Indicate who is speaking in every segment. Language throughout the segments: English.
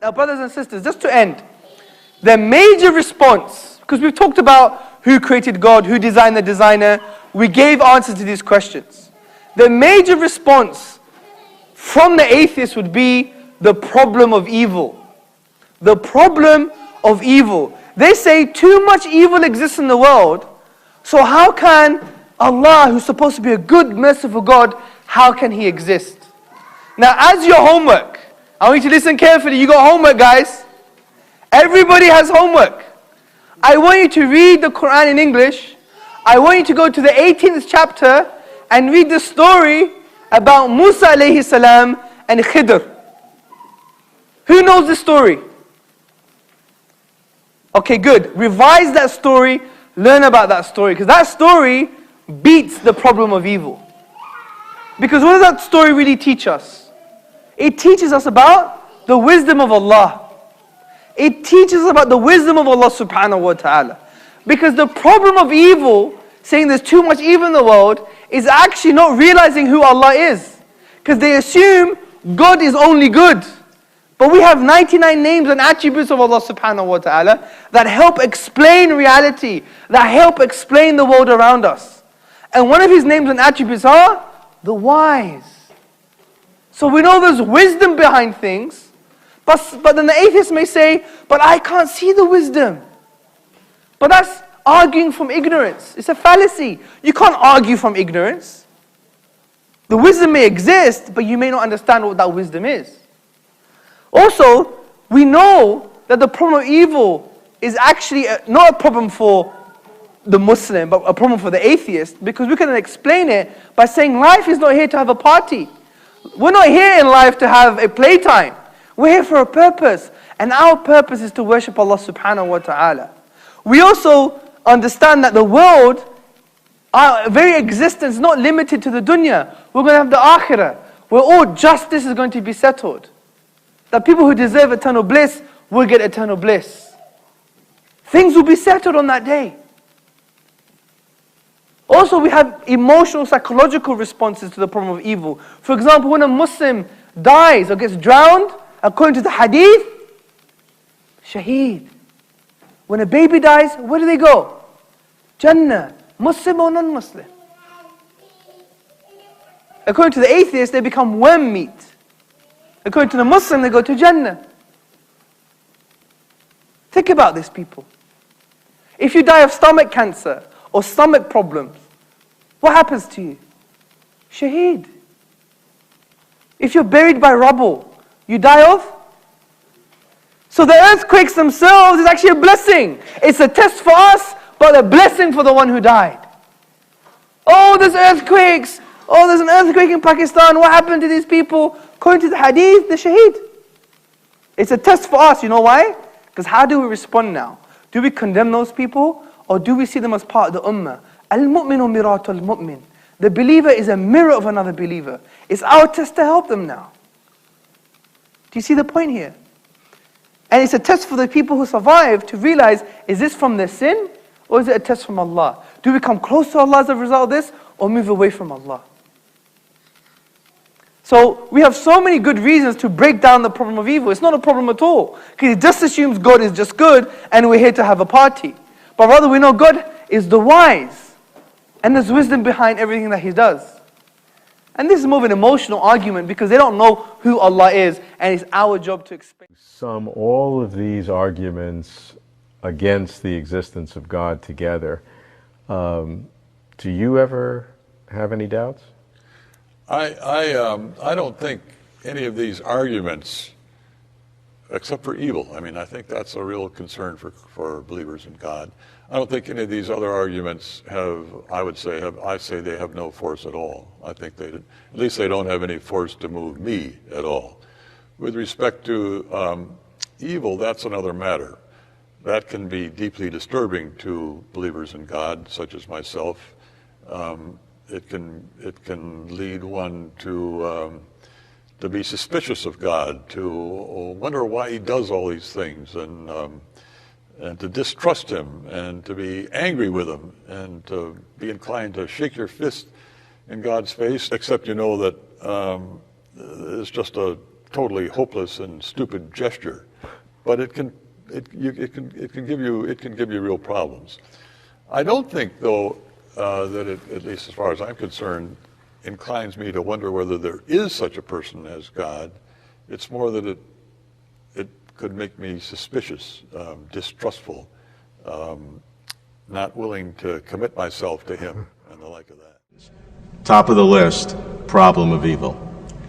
Speaker 1: Now, brothers and sisters, just to end, the major response, because we've talked about who created God, who designed the designer, we gave answers to these questions. The major response from the atheists would be the problem of evil. The problem of evil. They say too much evil exists in the world, so how can Allah, who's supposed to be a good, merciful God, how can He exist? Now, as your homework, I want you to listen carefully. You got homework, guys. Everybody has homework. I want you to read the Quran in English. I want you to go to the 18th chapter and read the story about Musa alayhi salam and Khidr. Who knows the story? Okay, good. Revise that story. Learn about that story. Because that story beats the problem of evil. Because what does that story really teach us? It teaches us about the wisdom of Allah. It teaches us about the wisdom of Allah subhanahu wa ta'ala. Because the problem of evil, saying there's too much evil in the world, is actually not realizing who Allah is. Because they assume God is only good. But we have 99 names and attributes of Allah subhanahu wa ta'ala that help explain reality, that help explain the world around us. And one of His names and attributes are the wise. So we know there's wisdom behind things, but then the atheist may say, but I can't see the wisdom. But that's arguing from ignorance. It's a fallacy. You can't argue from ignorance. The wisdom may exist, but you may not understand what that wisdom is. Also, we know that the problem of evil is actually not a problem for the Muslim, but a problem for the atheist, because we can explain it by saying life is not here to have a party. We're not here in life to have a playtime. We're here for a purpose, and our purpose is to worship Allah subhanahu wa ta'ala. We also understand that the world, our very existence is not limited to the dunya. We're going to have the akhirah, where all justice is going to be settled. That people who deserve eternal bliss will get eternal bliss. Things will be settled on that day. Also, we have emotional, psychological responses to the problem of evil. For example, when a Muslim dies or gets drowned, according to the hadith, shaheed. When a baby dies, where do they go? Jannah, Muslim or non-Muslim. According to the atheist, they become worm meat. According to the Muslim, they go to Jannah. Think about this, people. If you die of stomach cancer or stomach problems, what happens to you? Shaheed. If you're buried by rubble, you die of? So the earthquakes themselves is actually a blessing. It's a test for us, but a blessing for the one who died. Oh, there's earthquakes. Oh, there's an earthquake in Pakistan. What happened to these people? According to the hadith, the shaheed. It's a test for us. You know why? Because how do we respond now? Do we condemn those people? Or do we see them as part of the ummah? Al-mu'minu miratul mu'min. The believer is a mirror of another believer. It's our test to help them now. Do you see the point here? And it's a test for the people who survive to realize, is this from their sin? Or is it a test from Allah? Do we come close to Allah as a result of this? Or move away from Allah? So we have so many good reasons to break down the problem of evil. It's not a problem at all. Because it just assumes God is just good and we're here to have a party. But rather we know God is the wise. And there's wisdom behind everything that He does. And this is more of an emotional argument because they don't know who Allah is, and it's our job to explain.
Speaker 2: Sum all of these arguments against the existence of God together. Do you ever have any doubts?
Speaker 3: I don't think any of these arguments, except for evil, I mean, I think that's a real concern for believers in God. I don't think any of these other arguments I say they have no force at all. I think at least they don't have any force to move me at all. With respect to evil, that's another matter. That can be deeply disturbing to believers in God, such as myself. It can lead one to be suspicious of God, to wonder why He does all these things, and to distrust Him, and to be angry with Him, and to be inclined to shake your fist in God's face, except you know that it's just a totally hopeless and stupid gesture. but it can give you real problems. I don't think, though, that it, at least as far as I'm concerned, inclines me to wonder whether there is such a person as God. It's more that it could make me suspicious, distrustful, not willing to commit myself to him and the like of that.
Speaker 4: Top of the list, problem of evil.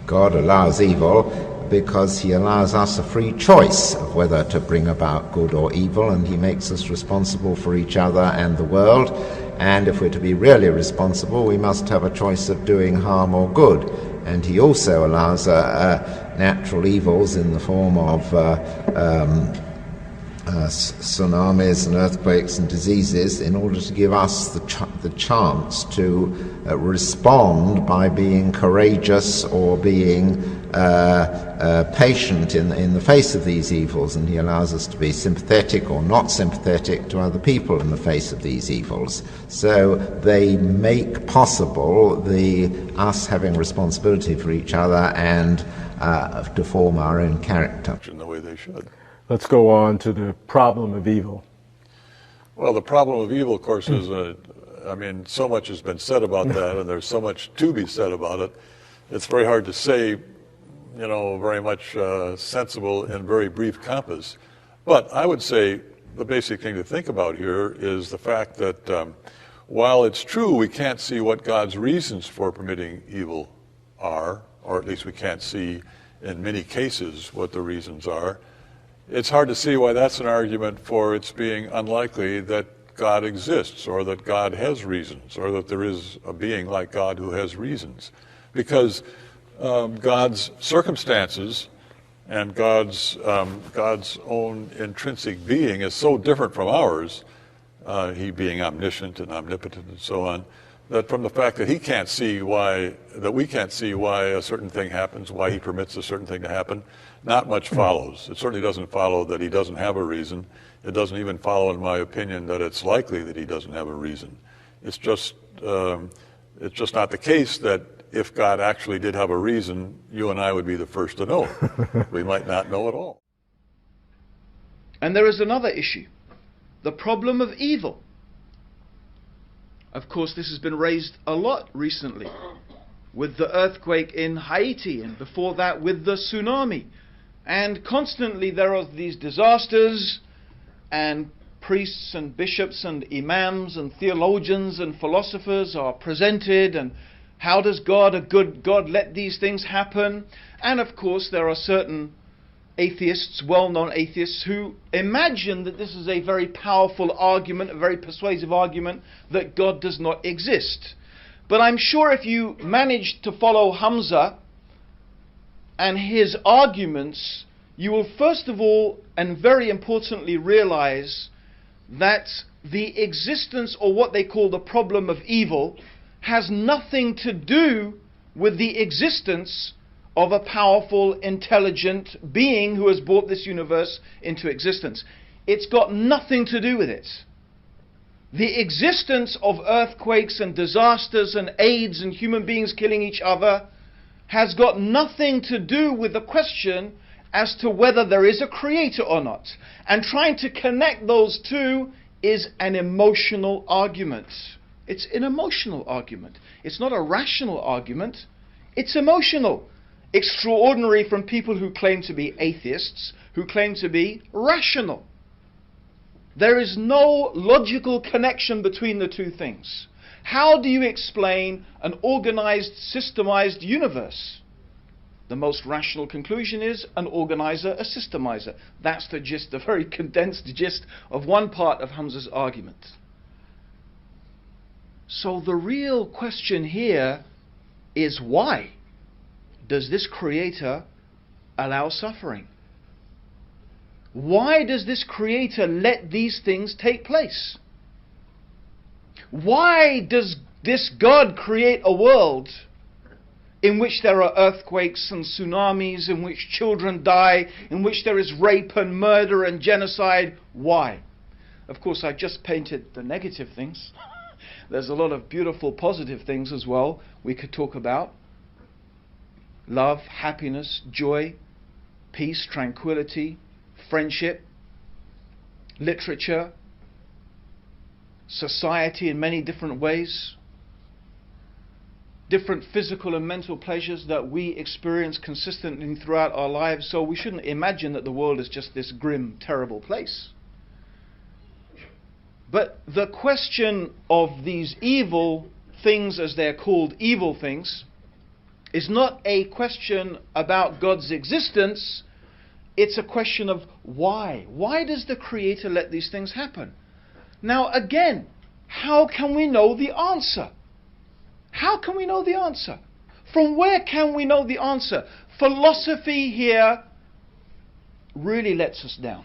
Speaker 5: God allows evil because he allows us a free choice of whether to bring about good or evil, and he makes us responsible for each other and the world. And if we're to be really responsible, we must have a choice of doing harm or good. And he also allows natural evils in the form of tsunamis and earthquakes and diseases in order to give us the chance to respond by being courageous or being patient in the face of these evils. And he allows us to be sympathetic or not sympathetic to other people in the face of these evils. So they make possible us having responsibility for each other and to form our own character.
Speaker 3: In the way they should.
Speaker 2: Let's go on to the problem of evil.
Speaker 3: Well, the problem of evil, of course, is, so much has been said about that, and there's so much to be said about it. It's very hard to say, very much sensible in very brief compass. But I would say the basic thing to think about here is the fact that while it's true we can't see what God's reasons for permitting evil are, or at least we can't see in many cases what the reasons are, it's hard to see why that's an argument for its being unlikely that God exists, or that God has reasons, or that there is a being like God who has reasons. Because God's circumstances and God's own intrinsic being is so different from ours, he being omniscient and omnipotent and so on, that from the fact that we can't see why a certain thing happens, why he permits a certain thing to happen, not much follows. It certainly doesn't follow that he doesn't have a reason. It doesn't even follow, in my opinion, that it's likely that he doesn't have a reason. It's just not the case that if God actually did have a reason, you and I would be the first to know it. We might not know at all.
Speaker 6: And there is another issue, the problem of evil. Of course, this has been raised a lot recently, with the earthquake in Haiti, and before that with the tsunami. And constantly there are these disasters, and priests and bishops and imams and theologians and philosophers are presented, and how does God, a good God, let these things happen? And of course there are certain atheists, well-known atheists, who imagine that this is a very powerful argument, a very persuasive argument, that God does not exist. But I'm sure if you manage to follow Hamza and his arguments, you will first of all, and very importantly, realize that the existence, or what they call the problem of evil, has nothing to do with the existence of a powerful, intelligent being who has brought this universe into existence. It's got nothing to do with it. The existence of earthquakes and disasters and AIDS and human beings killing each other has got nothing to do with the question as to whether there is a creator or not. And trying to connect those two is an emotional argument. It's an emotional argument. It's not a rational argument. It's emotional. Extraordinary from people who claim to be atheists, who claim to be rational. There is no logical connection between the two things. How do you explain an organized, systemized universe? The most rational conclusion is an organizer, a systemizer. That's the gist, the very condensed gist of one part of Hamza's argument. So the real question here is, why does this creator allow suffering? Why does this creator let these things take place? Why does this God create a world in which there are earthquakes and tsunamis, in which children die, in which there is rape and murder and genocide? Why? Of course, I just painted the negative things. There's a lot of beautiful positive things as well we could talk about. Love, happiness, joy, peace, tranquility, friendship, literature, society in many different ways, different physical and mental pleasures that we experience consistently throughout our lives. So we shouldn't imagine that the world is just this grim, terrible place. But the question of these evil things, as they're called, evil things, is not a question about God's existence. It's a question of why. Why does the Creator let these things happen? Now again, how can we know the answer? How can we know the answer? From where can we know the answer? Philosophy here really lets us down.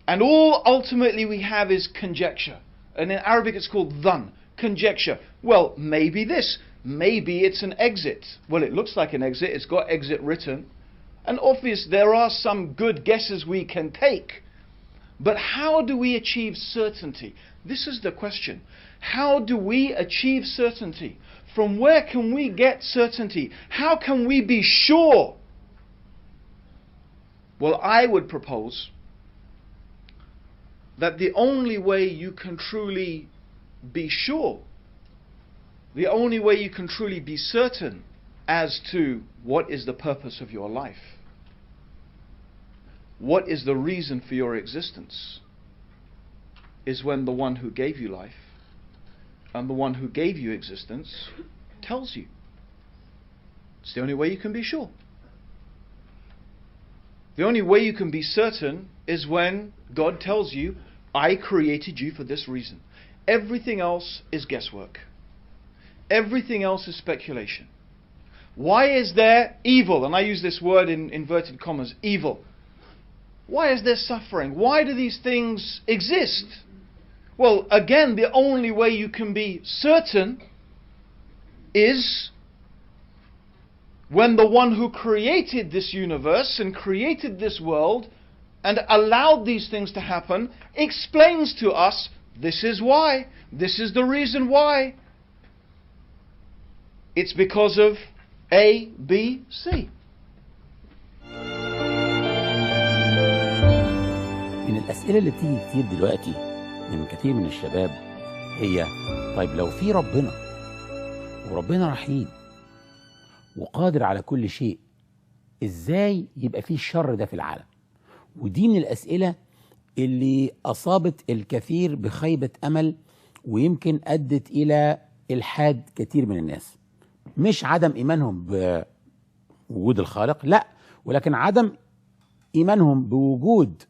Speaker 6: And all ultimately we have is conjecture. And in Arabic it's called dhann, conjecture. Well, maybe this. Maybe it's an exit. Well, it looks like an exit. It's got exit written. And obviously there are some good guesses we can take. But how do we achieve certainty? This is the question. How do we achieve certainty? From where can we get certainty? How can we be sure? Well, I would propose that the only way you can truly be sure, the only way you can truly be certain as to what is the purpose of your life, what is the reason for your existence, is when the one who gave you life and the one who gave you existence tells you. It's the only way you can be sure. The only way you can be certain is when God tells you, I created you for this reason. Everything else is guesswork. Everything else is speculation. Why is there evil? And I use this word in inverted commas, evil. Why is there suffering? Why do these things exist? Well, again, the only way you can be certain is when the one who created this universe and created this world and allowed these things to happen explains to us, this is why, this is the reason why. It's because of A, B, C.
Speaker 7: من الأسئلة اللي بتيجي كتير دلوقتي من كثير من الشباب هي طيب لو في ربنا وربنا رحيم وقادر على كل شيء، ازاي يبقى فيه الشر ده في العالم؟ ودي من الأسئلة اللي أصابت الكثير بخيبة أمل ويمكن أدت إلى إلحاد كثير من الناس. مش عدم إيمانهم بوجود الخالق، لا، ولكن عدم إيمانهم بوجود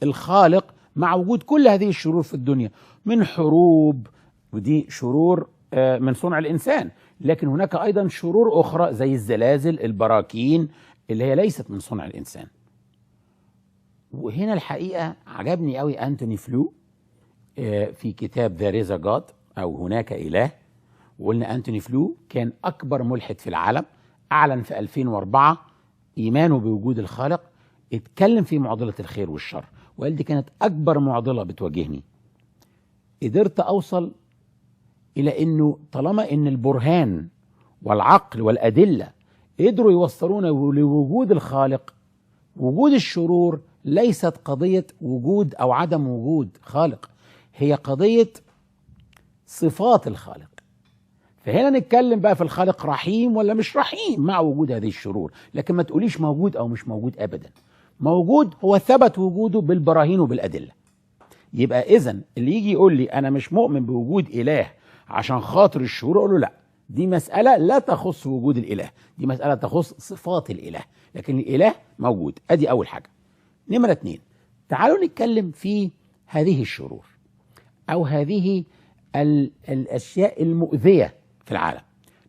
Speaker 7: الخالق مع وجود كل هذه الشرور في الدنيا من حروب، ودي شرور من صنع الإنسان، لكن هناك أيضا شرور أخرى زي الزلازل، البراكين، اللي هي ليست من صنع الإنسان. وهنا الحقيقة عجبني قوي أنتوني فلو في كتاب There is a God أو هناك إله. وقلنا أنتوني فلو كان أكبر ملحد في العالم، أعلن في 2004 إيمانه بوجود الخالق، اتكلم في معضلة الخير والشر وقال دي كانت أكبر معضلة بتواجهني. قدرت أوصل إلى أنه طالما أن البرهان والعقل والأدلة قدروا يوصلون لوجود الخالق، وجود الشرور ليست قضية وجود أو عدم وجود خالق، هي قضية صفات الخالق. فهنا نتكلم بقى في الخالق رحيم ولا مش رحيم مع وجود هذه الشرور، لكن ما تقوليش موجود أو مش موجود أبدا. موجود، هو ثبت وجوده بالبراهين وبالأدلة. يبقى إذن اللي يجي يقول لي أنا مش مؤمن بوجود إله عشان خاطر الشرور، أقول له لا، دي مسألة لا تخص وجود الإله، دي مسألة تخص صفات الإله، لكن الإله موجود. أدي أول حاجة. نمرة 2، تعالوا نتكلم في هذه الشرور أو هذه الأشياء المؤذية في العالم.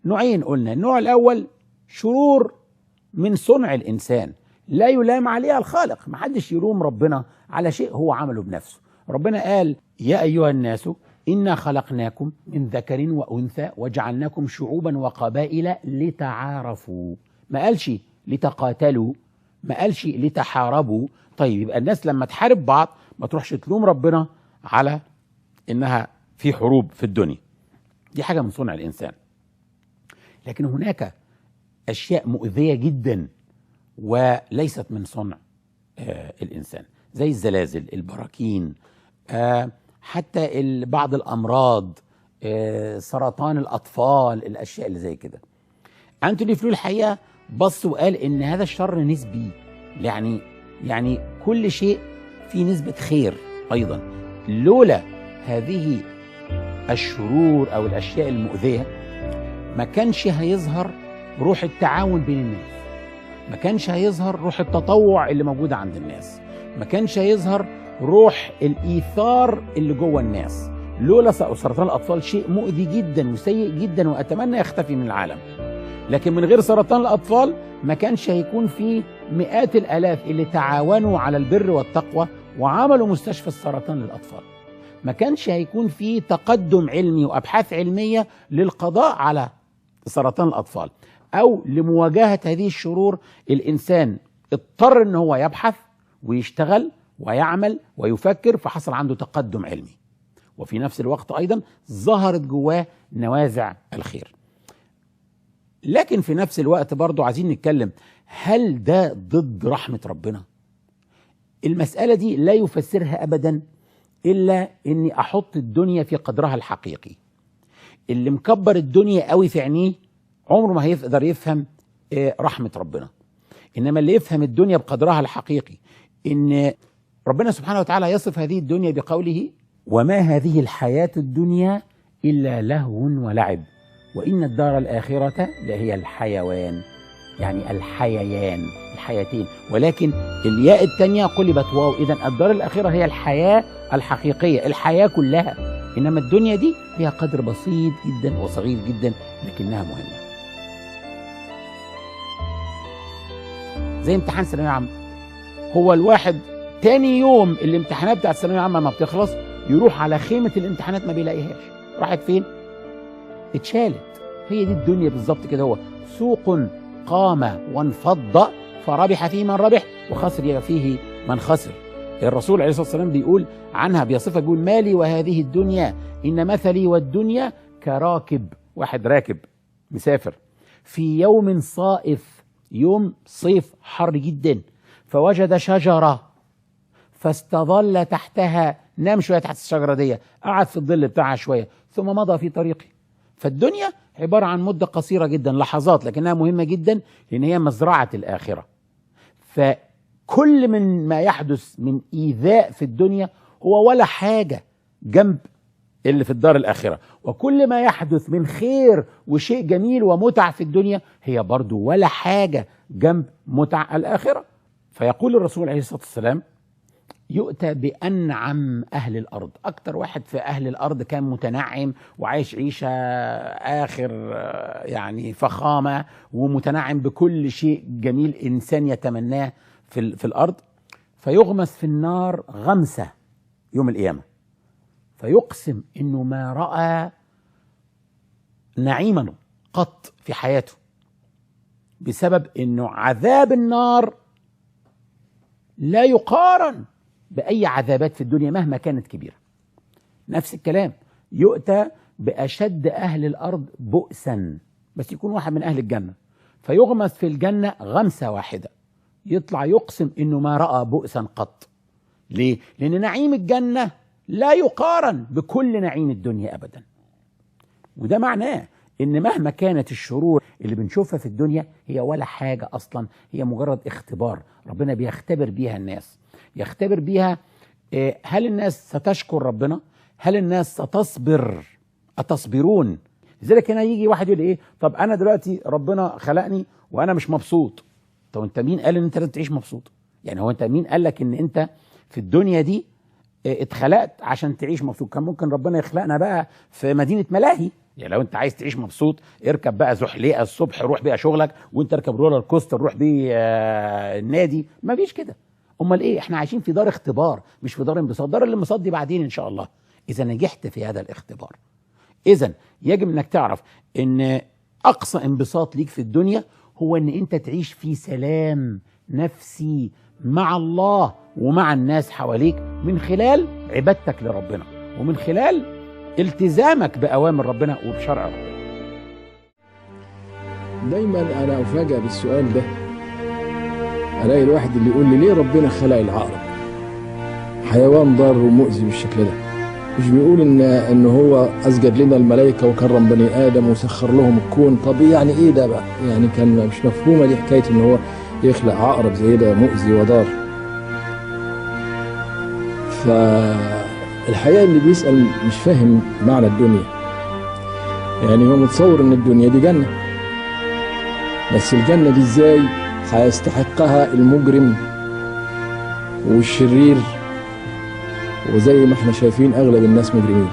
Speaker 7: نوعين قلنا، النوع الأول شرور من صنع الإنسان لا يلام عليها الخالق، محدش يلوم ربنا على شيء هو عمله بنفسه. ربنا قال يا أيها الناس إنا خلقناكم من ذكر وأنثى وجعلناكم شعوبا وقبائل لتعارفوا، ما قالش لتقاتلوا، ما قالش لتحاربوا. طيب يبقى الناس لما تحارب بعض ما تروحش تلوم ربنا على إنها في حروب في الدنيا، دي حاجة من صنع الإنسان. لكن هناك أشياء مؤذية جدا وليست من صنع الإنسان، زي الزلازل، البراكين، حتى بعض الأمراض، سرطان الأطفال، الأشياء اللي زي كده. أنتوني فلو الحقيقة بص وقال إن هذا الشر نسبي، يعني كل شيء فيه نسبة خير أيضا. لولا هذه الشرور أو الأشياء المؤذية ما كانش هيظهر روح التعاون بين الناس، ما كانش هيظهر روح التطوع اللي موجودة عند الناس، ما كانش هيظهر روح الإيثار اللي جوه الناس. لولا سرطان الأطفال شيء مؤذي جدا وسيء جدا وأتمنى يختفي من العالم، لكن من غير سرطان الأطفال ما كانش هيكون في مئات الآلاف اللي تعاونوا على البر والتقوى وعملوا مستشفى السرطان للأطفال. ما كانش هيكون في تقدم علمي وأبحاث علمية للقضاء على سرطان الأطفال أو لمواجهة هذه الشرور. الإنسان اضطر أنه هو يبحث ويشتغل ويعمل ويفكر، فحصل عنده تقدم علمي، وفي نفس الوقت أيضا ظهرت جواه نوازع الخير. لكن في نفس الوقت برضو عايزين نتكلم، هل ده ضد رحمة ربنا؟ المسألة دي لا يفسرها أبدا إلا أني أحط الدنيا في قدرها الحقيقي. اللي مكبر الدنيا قوي في عينيه عمره ما هيقدر يفهم رحمة ربنا. إنما اللي يفهم الدنيا بقدرها الحقيقي، إن ربنا سبحانه وتعالى يصف هذه الدنيا بقوله: وما هذه الحياة الدنيا إلا لهو ولعب وإن الدار الآخرة لهي الحيوان. يعني الحييان، الحياتين، ولكن الياء الثانية قلبت واو. إذن الدار الآخرة هي الحياة الحقيقية، الحياة كلها. إنما الدنيا دي فيها قدر بسيط جدا وصغير جدا لكنها مهمة. زي امتحان ثانوية عامة، هو الواحد تاني يوم الامتحانات بتاعت الثانوية عامة ما بتخلص يروح على خيمة الامتحانات ما بيلاقيهاش. راحت فين؟ اتشالت. هي دي الدنيا بالظبط كده. هو سوق قام وانفض فربح فيه من ربح وخسر فيه من خسر. الرسول عليه الصلاة والسلام بيقول عنها، بيصفها، بيقول: مالي وهذه الدنيا إن مثلي والدنيا كراكب. واحد راكب مسافر في يوم صائف، يوم صيف حر جدا، فوجد شجرة فاستظل تحتها، نام شوية تحت الشجرة دي، قعد في الظل بتاعها شوية ثم مضى في طريقه. فالدنيا عبارة عن مدة قصيرة جدا، لحظات، لكنها مهمة جدا لأن هي مزرعة الآخرة. فكل من ما يحدث من إيذاء في الدنيا هو ولا حاجة جنب اللي في الدار الآخرة، وكل ما يحدث من خير وشيء جميل ومتع في الدنيا هي برضو ولا حاجة جنب متع الآخرة. فيقول الرسول عليه الصلاة والسلام: يؤتى بأنعم أهل الأرض. أكتر واحد في أهل الأرض كان متنعم وعايش عيشة آخر يعني فخامة ومتنعم بكل شيء جميل إنسان يتمناه في الأرض، فيغمس في النار غمسة يوم القيامة، فيقسم إنه ما رأى نعيما قط في حياته، بسبب إنه عذاب النار لا يقارن بأي عذابات في الدنيا مهما كانت كبيرة. نفس الكلام، يؤتى بأشد أهل الأرض بؤسا، بس يكون واحد من أهل الجنة، فيغمس في الجنة غمسة واحدة، يطلع يقسم إنه ما رأى بؤسا قط. ليه؟ لأن نعيم الجنة لا يقارن بكل نعيم الدنيا أبدا. وده معناه إن مهما كانت الشرور اللي بنشوفها في الدنيا هي ولا حاجة أصلا، هي مجرد اختبار ربنا بيختبر بيها الناس، يختبر بيها هل الناس ستشكر ربنا؟ هل الناس ستصبر؟ أتصبرون؟ لذلك هنا يجي واحد يقول إيه؟ طب أنا دلوقتي ربنا خلقني وأنا مش مبسوط. طب أنت مين قال إن أنت لازم تعيش مبسوط؟ يعني هو أنت مين قال لك إن أنت في الدنيا دي اتخلقت عشان تعيش مبسوط؟ كان ممكن ربنا يخلقنا بقى في مدينة ملاهي. يعني لو انت عايز تعيش مبسوط اركب بقى زحليقه الصبح روح بيها شغلك، وانت اركب رولر كوستر روح بيه النادي. ما فيش كده. امال ايه؟ احنا عايشين في دار اختبار مش في دار انبساط. دار الانبساط دي بعدين ان شاء الله اذا نجحت في هذا الاختبار. اذا يجب انك تعرف ان اقصى انبساط ليك في الدنيا هو ان انت تعيش في سلام نفسي مع الله ومع الناس حواليك من خلال عبادتك لربنا ومن خلال التزامك بأوامر ربنا وبشرع ربنا.
Speaker 8: دايما أنا أفاجأ بالسؤال ده: الاقي الواحد اللي يقول لي ليه ربنا خلق العقرب حيوان ضار ومؤذي بالشكل ده؟ مش بيقول ان هو اسجد لنا الملائكه وكرم بني ادم وسخر لهم الكون؟ طب يعني ايه ده بقى؟ يعني كان مش مفهومه دي حكايه ان هو يخلق عقرب زي ده مؤذي وضار. فالحقيقه اللي بيسال مش فاهم معنى الدنيا، يعني هو متصور ان الدنيا دي جنه، بس الجنه دي ازاي هيستحقها المجرم والشرير؟ وزي ما احنا شايفين اغلب الناس مجرمين.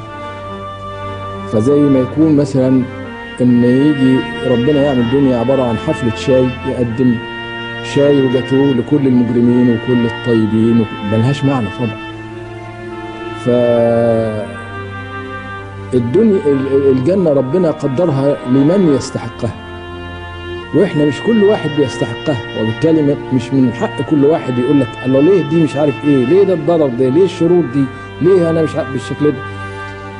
Speaker 8: فزي ما يكون مثلا ان يجي ربنا يعمل الدنيا عباره عن حفله شاي، يقدم شاي وجاتوه لكل المجرمين وكل الطيبين، ملهاش معنى طبعا. الدنيا الجنه ربنا قدرها لمن يستحقها، واحنا مش كل واحد بيستحقها، وبالتالي مش من حق كل واحد يقول لك الله ليه دي مش عارف ايه، ليه ده الضرر ده، ليه الشرور دي، ليه انا مش عارف بالشكل ده.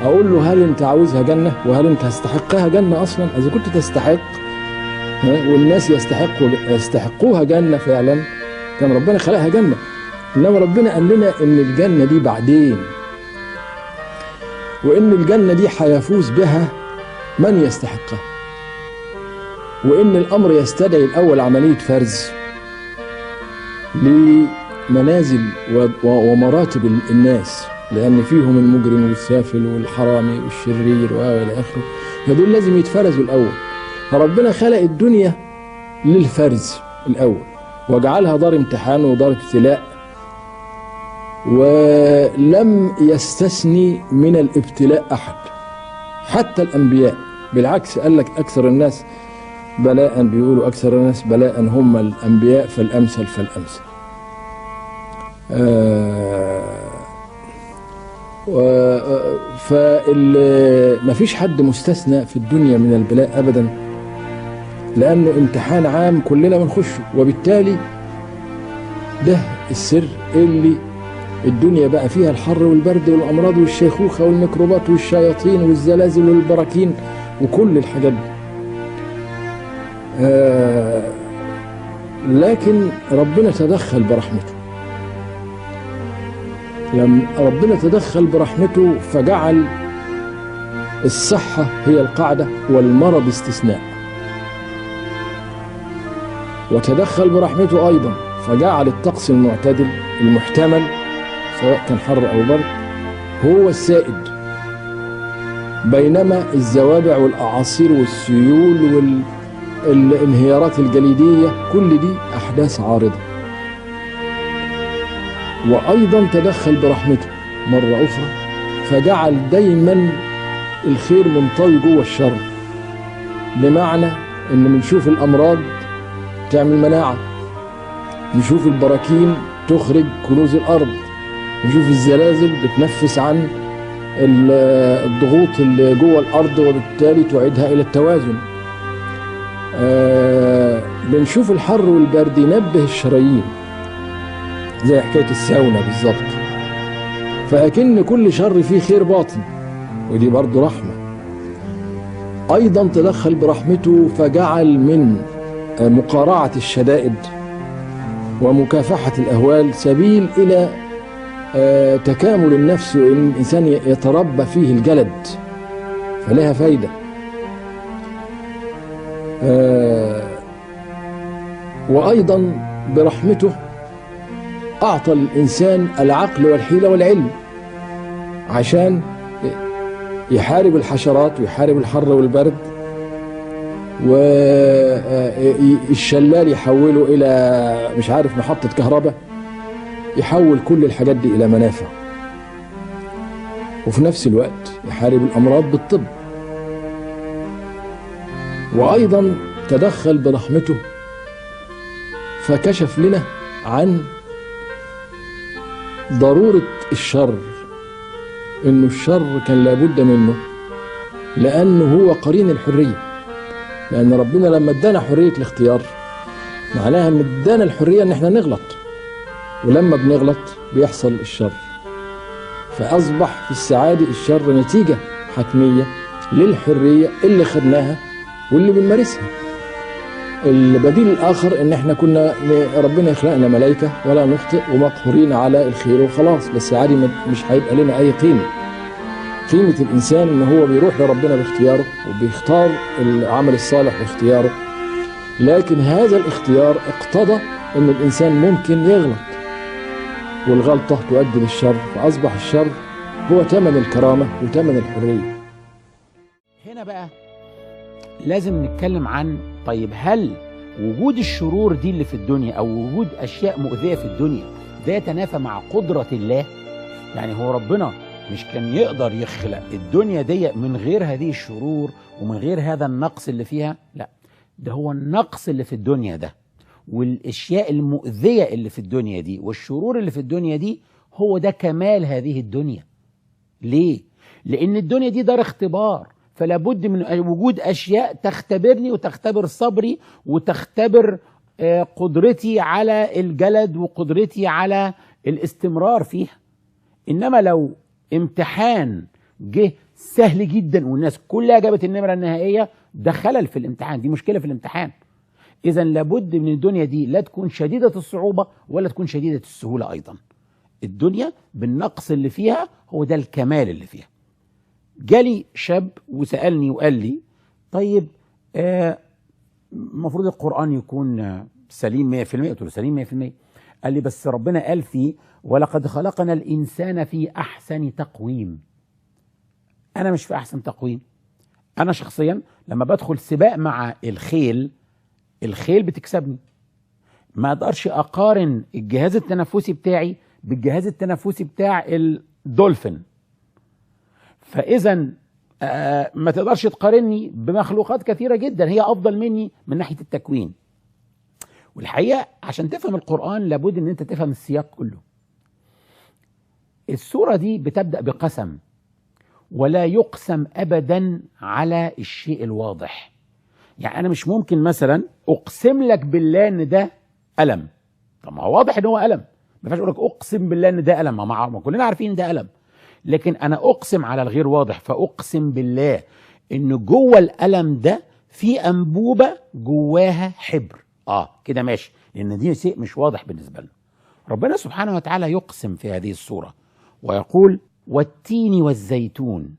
Speaker 8: اقول له هل انت عاوزها جنه؟ وهل انت هستحقها جنه اصلا؟ اذا كنت تستحق والناس يستحقوها جنه فعلا كان ربنا خلقها جنه. انما ربنا قال لنا ان الجنه دي بعدين، وان الجنه دي هيفوز بها من يستحقها، وإن الأمر يستدعي الأول عملية فرز لمنازل ومراتب الناس، لأن فيهم المجرم والسافل والحرامي والشرير وإلى آخره، فدول لازم يتفرزوا الأول. فربنا خلق الدنيا للفرز الأول، وجعلها دار امتحان ودار ابتلاء، ولم يستثني من الابتلاء أحد حتى الأنبياء. بالعكس قال لك أكثر الناس بلاء، بيقولوا أكثر الناس بلاء هم الأنبياء فالأمثل فالأمثل. مفيش حد مستثنى في الدنيا من البلاء أبدا، لأنه امتحان عام كلنا بنخشه، وبالتالي ده السر اللي الدنيا بقى فيها الحر والبرد والأمراض والشيخوخة والميكروبات والشياطين والزلازل والبراكين وكل الحاجات دي. لكن ربنا تدخل برحمته. لما ربنا تدخل برحمته فجعل الصحة هي القاعدة والمرض استثناء، وتدخل برحمته أيضا فجعل الطقس المعتدل المحتمل سواء كان حر أو برد هو السائد، بينما الزوابع والأعاصير والسيول والانهيارات الجليدية كل دي أحداث عارضة. وأيضا تدخل برحمته مرة أخرى فجعل دايما الخير منطوي جوه الشر، بمعنى إن بنشوف الأمراض تعمل مناعة، نشوف البراكين تخرج كنوز الأرض، نشوف الزلازل بتنفس عن الضغوط اللي جوه الأرض وبالتالي تعيدها إلى التوازن. بنشوف الحر والبرد ينبه الشرايين زي حكاية الساونا بالظبط. فأكن كل شر فيه خير باطن، ودي برضو رحمة. أيضا تدخل برحمته فجعل من مقارعة الشدائد ومكافحة الأهوال سبيل إلى تكامل النفس، وإن الإنسان يتربى فيه الجلد فلها فايدة. وأيضا برحمته أعطى الإنسان العقل والحيلة والعلم عشان يحارب الحشرات ويحارب الحر والبرد، والشلال يحوله إلى مش عارف محطة كهرباء، يحول كل الحاجات دي إلى منافع، وفي نفس الوقت يحارب الأمراض بالطب. وأيضا تدخل برحمته فكشف لنا عن ضرورة الشر، إنه الشر كان لابد منه لأنه هو قرين الحرية. لأن ربنا لما ادانا حرية الاختيار معناها إن ادانا الحرية إن احنا نغلط، ولما بنغلط بيحصل الشر، فأصبح في السعادة الشر نتيجة حتمية للحرية اللي خدناها واللي بنمارسها. البديل الآخر إن إحنا كنا ربنا يخلقنا ملائكة ولا نخطئ ومقهورين على الخير وخلاص، بس عادي مش هيبقى لنا أي قيمة. قيمة الإنسان إن هو بيروح لربنا باختياره وبيختار العمل الصالح باختياره، لكن هذا الاختيار اقتضى إن الإنسان ممكن يغلط، والغلطة تؤدي للشر، فأصبح الشر هو ثمن الكرامة وثمن الحرية.
Speaker 7: هنا بقى لازم نتكلم عن طيب هل وجود الشرور دي اللي في الدنيا أو وجود أشياء مؤذية في الدنيا ده يتنافى مع قدرة الله؟ يعني هو ربنا مش كان يقدر يخلق الدنيا دي من غير هذه الشرور ومن غير هذا النقص اللي فيها؟ لا، ده هو النقص اللي في الدنيا ده والاشياء المؤذيه اللي في الدنيا دي والشرور اللي في الدنيا دي هو ده كمال هذه الدنيا. ليه؟ لان الدنيا دي دار اختبار، فلا بد من وجود اشياء تختبرني وتختبر صبري وتختبر قدرتي على الجلد وقدرتي على الاستمرار فيها. انما لو امتحان جه سهل جدا والناس كلها جابت النمره النهائيه، ده خلل في الامتحان، دي مشكله في الامتحان. إذا لابد من الدنيا دي لا تكون شديدة الصعوبة ولا تكون شديدة السهولة أيضا. الدنيا بالنقص اللي فيها هو ده الكمال اللي فيها. جالي شاب وسألني وقال لي طيب المفروض القرآن يكون سليم 100%. قلت له سليم 100%. قال لي بس ربنا قال فيه ولقد خلقنا الإنسان في أحسن تقويم. أنا مش في أحسن تقويم. أنا شخصيا لما بدخل سباق مع الخيل بتكسبني. ما اقدرش اقارن الجهاز التنفسي بتاعي بالجهاز التنفسي بتاع الدولفين. فاذا ما تقدرش تقارني بمخلوقات كثيره جدا هي افضل مني من ناحيه التكوين. والحقيقه عشان تفهم القرآن لابد ان انت تفهم السياق كله. السوره دي بتبدأ بقسم، ولا يقسم ابدا على الشيء الواضح. يعني أنا مش ممكن مثلا أقسم لك بالله إن ده ألم. طب ما هو واضح إن هو ألم، ما ينفعش أقول لك أقسم بالله إن ده ألم، ما كلنا عارفين إن ده ألم. لكن أنا أقسم على الغير واضح، فأقسم بالله إن جوه الألم ده في أنبوبة جواها حبر. كده ماشي، لأن دي شيء مش واضح بالنسبة لنا. ربنا سبحانه وتعالى يقسم في هذه السورة ويقول والتين والزيتون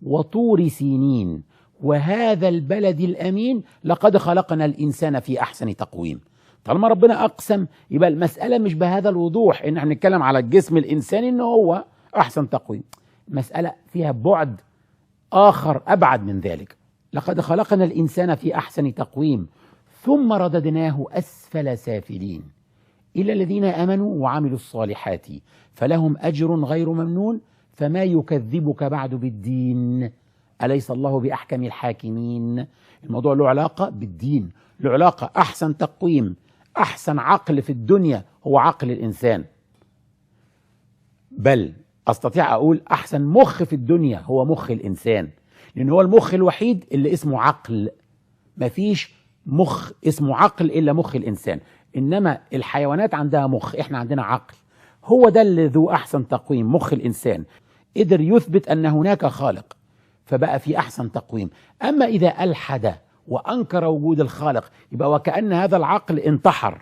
Speaker 7: وطور سينين وهذا البلد الأمين لقد خلقنا الإنسان في أحسن تقويم. طالما ربنا أقسم يبقى المسألة مش بهذا الوضوح إن احنا نتكلم على الجسم الإنساني إنه هو أحسن تقويم. مسألة فيها بعد آخر أبعد من ذلك. لقد خلقنا الإنسان في أحسن تقويم ثم رددناه أسفل سافلين إلا الذين آمنوا وعملوا الصالحات فلهم أجر غير ممنون فما يكذبك بعد بالدين أليس الله بأحكم الحاكمين. الموضوع له علاقة بالدين، له علاقة أحسن تقويم، أحسن عقل في الدنيا هو عقل الإنسان. بل أستطيع أقول أحسن مخ في الدنيا هو مخ الإنسان، لأن هو المخ الوحيد اللي اسمه عقل. مفيش مخ اسمه عقل إلا مخ الإنسان. إنما الحيوانات عندها مخ، إحنا عندنا عقل. هو ده اللي ذو أحسن تقويم، مخ الإنسان قدر يثبت أن هناك خالق فبقى في أحسن تقويم. أما إذا ألحد وأنكر وجود الخالق يبقى وكأن هذا العقل انتحر،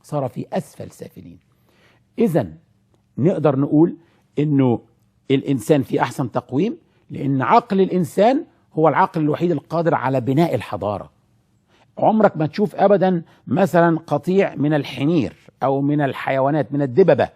Speaker 7: صار في أسفل سافلين. إذن نقدر نقول إنه الإنسان في أحسن تقويم لأن عقل الإنسان هو العقل الوحيد القادر على بناء الحضارة. عمرك ما تشوف أبدا مثلا قطيع من الحمير أو من الحيوانات من الدببة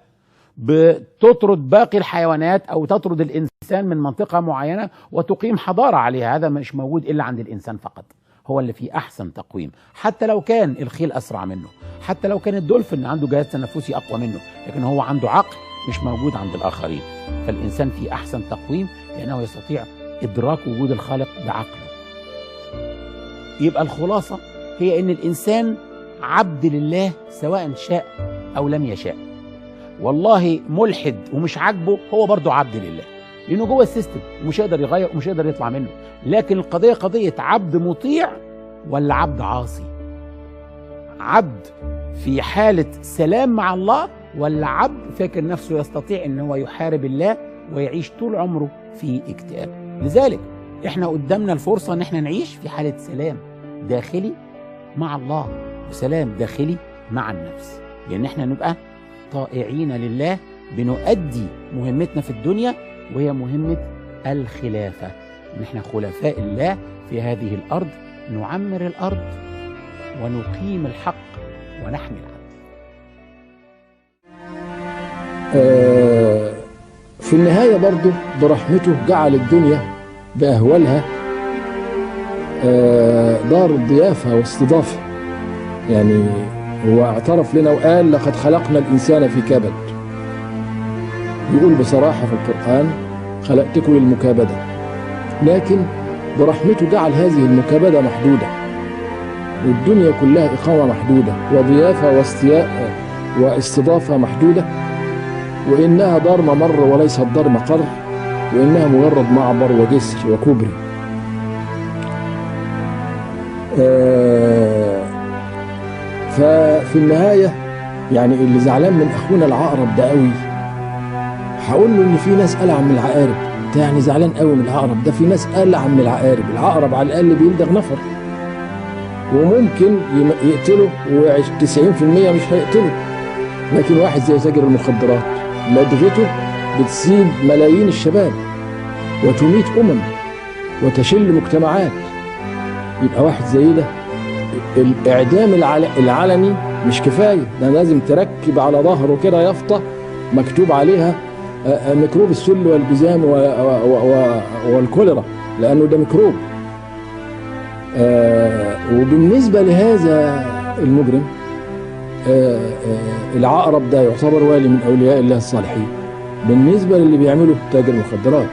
Speaker 7: بتطرد باقي الحيوانات أو تطرد الإنسان من منطقة معينة وتقيم حضارة عليها. هذا مش موجود إلا عند الإنسان فقط، هو اللي فيه أحسن تقويم. حتى لو كان الخيل أسرع منه، حتى لو كان الدولفين عنده جهاز تنفسي أقوى منه، لكن هو عنده عقل مش موجود عند الآخرين. فالإنسان فيه أحسن تقويم لأنه يستطيع إدراك وجود الخالق بعقله. يبقى الخلاصة هي أن الإنسان عبد لله سواء شاء أو لم يشاء. والله ملحد ومش عاجبه هو برضه عبد لله، لأنه جوه السيستم ومش هيقدر يغير ومش هيقدر يطلع منه. لكن القضية قضية عبد مطيع ولا عبد عاصي، عبد في حالة سلام مع الله ولا عبد فاكر نفسه يستطيع ان هو يحارب الله ويعيش طول عمره في اكتئاب. لذلك احنا قدامنا الفرصة ان احنا نعيش في حالة سلام داخلي مع الله وسلام داخلي مع النفس. لأن احنا نبقى طائعين لله، بنؤدي مهمتنا في الدنيا وهي مهمة الخلافة، ان احنا خلفاء الله في هذه الأرض، نعمر الأرض ونقيم الحق ونحمي العدل.
Speaker 8: في النهاية برضو برحمته جعل الدنيا بأهوالها دار الضيافة واستضافة. يعني هو اعترف لنا وقال لقد خلقنا الإنسان في كبد. يقول بصراحة في القرآن خلقتكم للمكابدة، لكن برحمته جعل هذه المكابدة محدودة، والدنيا كلها إقامة محدودة وضيافة واستضافة محدودة، وإنها دار ممر وليست دار مقر، وإنها مجرد معبر وجسر وكوبري. ففي النهاية يعني اللي زعلان من أخونا العقرب ده قوي، هقول له إن في ناس ألعن من العقارب. أنت يعني زعلان قوي من العقرب ده؟ في ناس ألعن من العقارب. العقرب على الأقل بيلدغ نفر وممكن يقتله، و90% مش هيقتله. لكن واحد زي تاجر المخدرات لدغته بتسيب ملايين الشباب وتميت وتشل مجتمعات. يبقى واحد زي ده الإعدام العلني مش كفاية، ده لازم تركب على ظهره كده يافطة مكتوب عليها ميكروب السل والجذام والكوليرا، لأنه ده ميكروب. وبالنسبة لهذا المجرم العقرب ده يعتبر والي من أولياء الله الصالحين بالنسبة للي بيعمله تاجر مخدرات.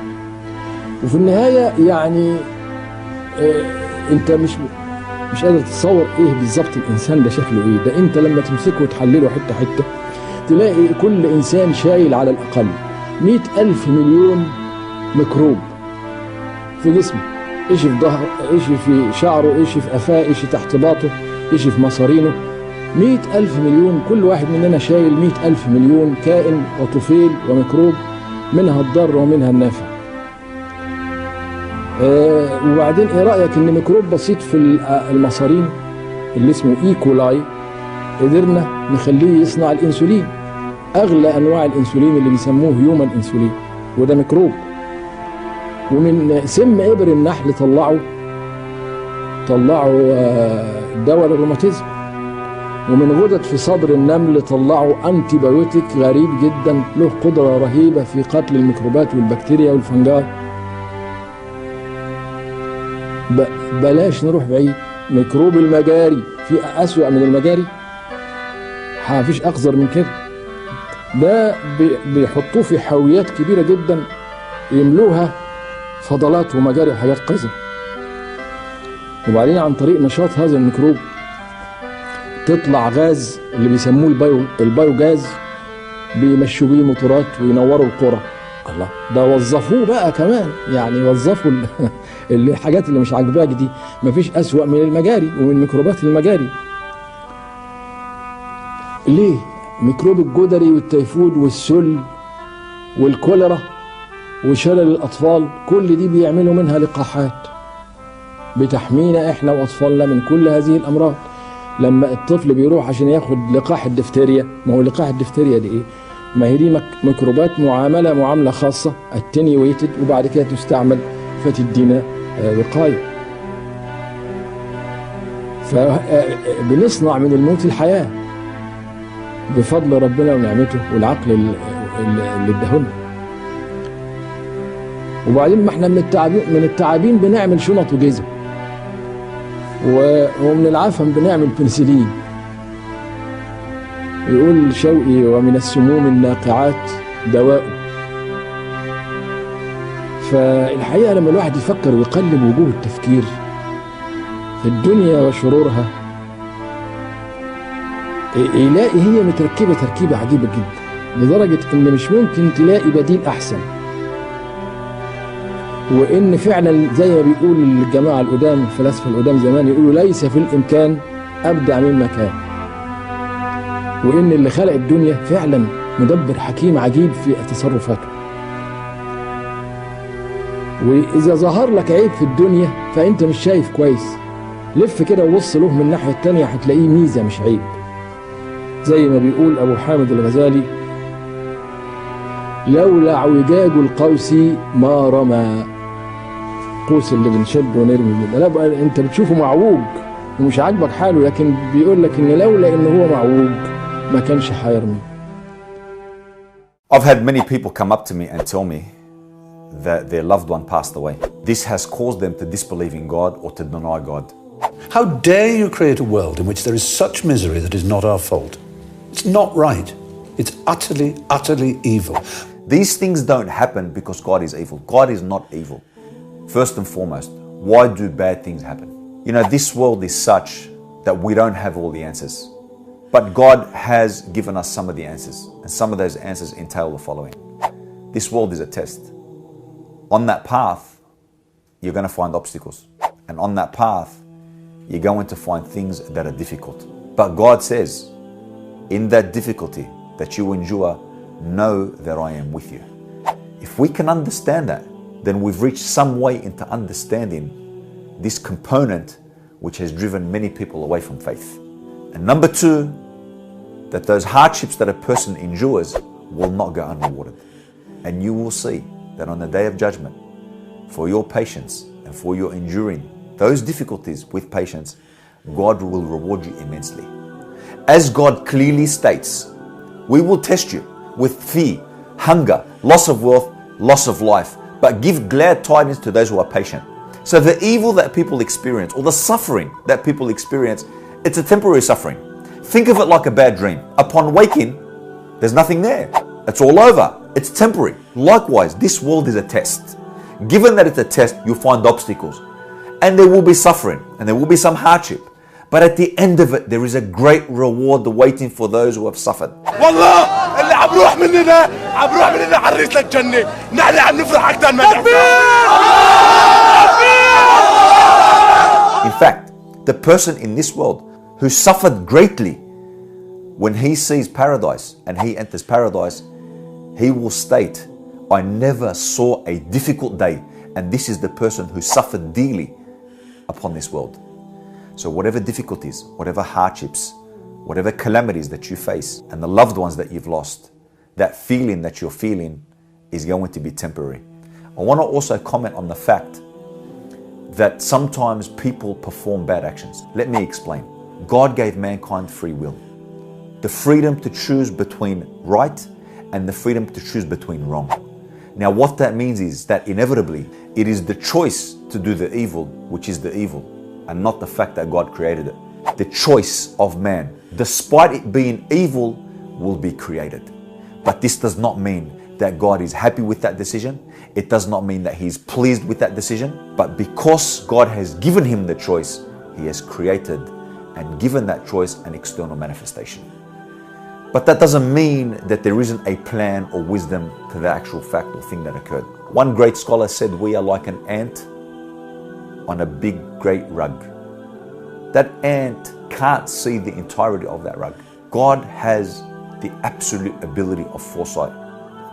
Speaker 8: وفي النهاية يعني انت مش قادر تتصور ايه بالظبط الانسان ده شكله ايه. ده انت لما تمسكه وتحلله حتة حتة تلاقي كل انسان شايل على الاقل 100,000 مليون ميكروب في جسمه، ايش في ظهره، ايش في شعره، ايش في قفاه، ايش تحت باطه، ايش في مصارينه. 100,000 مليون، كل واحد مننا شايل 100,000 مليون كائن وطفيل وميكروب، منها الضار ومنها النافع. وبعدين ايه رأيك ان ميكروب بسيط في المصارين اللي اسمه ايكولاي قدرنا نخليه يصنع الانسولين، اغلى انواع الانسولين اللي بيسموه هيومن انسولين، وده ميكروب. ومن سم ابر النحل طلعوا دواء للروماتيزم، ومن غدد في صدر النمل طلعوا انتي بايوتيك غريب جدا له قدرة رهيبة في قتل الميكروبات والبكتيريا والفنجاي. بلاش نروح بعيد، ميكروب المجاري في أسوأ من المجاري؟ مفيش أقذر من كده. ده بيحطوه في حاويات كبيرة جدا يملوها فضلات ومجاري وحاجات قذرة، وبعدين عن طريق نشاط هذا الميكروب تطلع غاز اللي بيسموه البايوجاز، بيمشوا بيه موتورات وينوروا القرى. الله، ده وظفوه بقى كمان، يعني وظفوا الحاجات اللي مش عاجباك دي. مفيش أسوأ من المجاري ومن ميكروبات المجاري. ليه؟ ميكروب الجدري والتيفود والسل والكوليرا وشلل الأطفال، كل دي بيعملوا منها لقاحات بتحمينا احنا وأطفالنا من كل هذه الأمراض. لما الطفل بيروح عشان ياخد لقاح الدفتيريا، ما هو لقاح الدفتيريا دي ايه؟ ما هي دي ميكروبات معاملة خاصة اتنيويتد، وبعد كده تستعمل فتدينا وقاية. فبنصنع من الموت الحياة بفضل ربنا ونعمته والعقل اللي اداهولنا. وبعدين ما احنا من التعابين بنعمل شنط وجزم، ومن العفن بنعمل بنسلين. يقول شوقي ومن السموم الناقعات دواء. فالحقيقة لما الواحد يفكر ويقلب وجوه التفكير في الدنيا وشرورها يلاقي هي متركبة تركيبة عجيبة جدا، لدرجة ان مش ممكن تلاقي بديل احسن. وان فعلا زي ما بيقول الجماعة القدام، الفلاسفة القدام زمان، يقولوا ليس في الامكان ابدع مما كان. وان اللي خلق الدنيا فعلا مدبر حكيم عجيب في تصرفاته. واذا ظهر لك عيب في الدنيا فانت مش شايف كويس، لف كده وبص له من الناحية التانية هتلاقيه ميزة مش عيب. زي ما بيقول أبو حامد الغزالي: لولا اعوجاج القوس ما رمى. قوس اللي بنشد ونرمي بيه، لا انت بتشوفه معوج ومش عاجبك حاله، لكن بيقول لك ان لولا ان هو معوج ما كانش هيرمي.
Speaker 9: I've had many people come up to me and tell me that their loved one passed away. This has caused them to disbelieve in God or to deny God.
Speaker 10: How dare you create a world in which there is such misery that is not our fault? It's not right. It's utterly, utterly evil.
Speaker 9: These things don't happen because God is evil. God is not evil. First and foremost, why do bad things happen? You know, this world is such that we don't have all the answers. But God has given us some of the answers. And some of those answers entail the following. This world is a test. On that path, you're going to find obstacles. And on that path, you're going to find things that are difficult. But God says, in that difficulty that you endure, know that I am with you. If we can understand that, then we've reached some way into understanding this component which has driven many people away from faith. And number two, that those hardships that a person endures will not go unrewarded. And you will see that on the day of judgment, for your patience and for your enduring those difficulties with patience, God will reward you immensely. As God clearly states, we will test you with fear, hunger, loss of wealth, loss of life, but give glad tidings to those who are patient. So the evil that people experience or the suffering that people experience, it's a temporary suffering. Think of it like a bad dream. Upon waking, there's nothing there. It's all over. It's temporary. Likewise, this world is a test. Given that it's a test, you'll find obstacles. And there will be suffering and there will be some hardship. But at the end of it, there is a great reward waiting for those who have suffered. In fact, the person in this world who suffered greatly, when he sees paradise and he enters paradise, he will state, I never saw a difficult day, and this is the person who suffered dearly upon this world. So whatever difficulties, whatever hardships, whatever calamities that you face, and the loved ones that you've lost, that feeling that you're feeling is going to be temporary. I want to also comment on the fact that sometimes people perform bad actions. Let me explain. God gave mankind free will. The freedom to choose between right and the freedom to choose between wrong. Now what that means is that inevitably it is the choice to do the evil which is the evil, and not the fact that God created it. The choice of man, despite it being evil, will be created. But this does not mean that God is happy with that decision. It does not mean that He's pleased with that decision. But because God has given him the choice, He has created and given that choice an external manifestation. But that doesn't mean that there isn't a plan or wisdom to the actual fact or thing that occurred. One great scholar said we are like an ant on a big, great rug. That ant can't see the entirety of that rug. God has the absolute ability of foresight.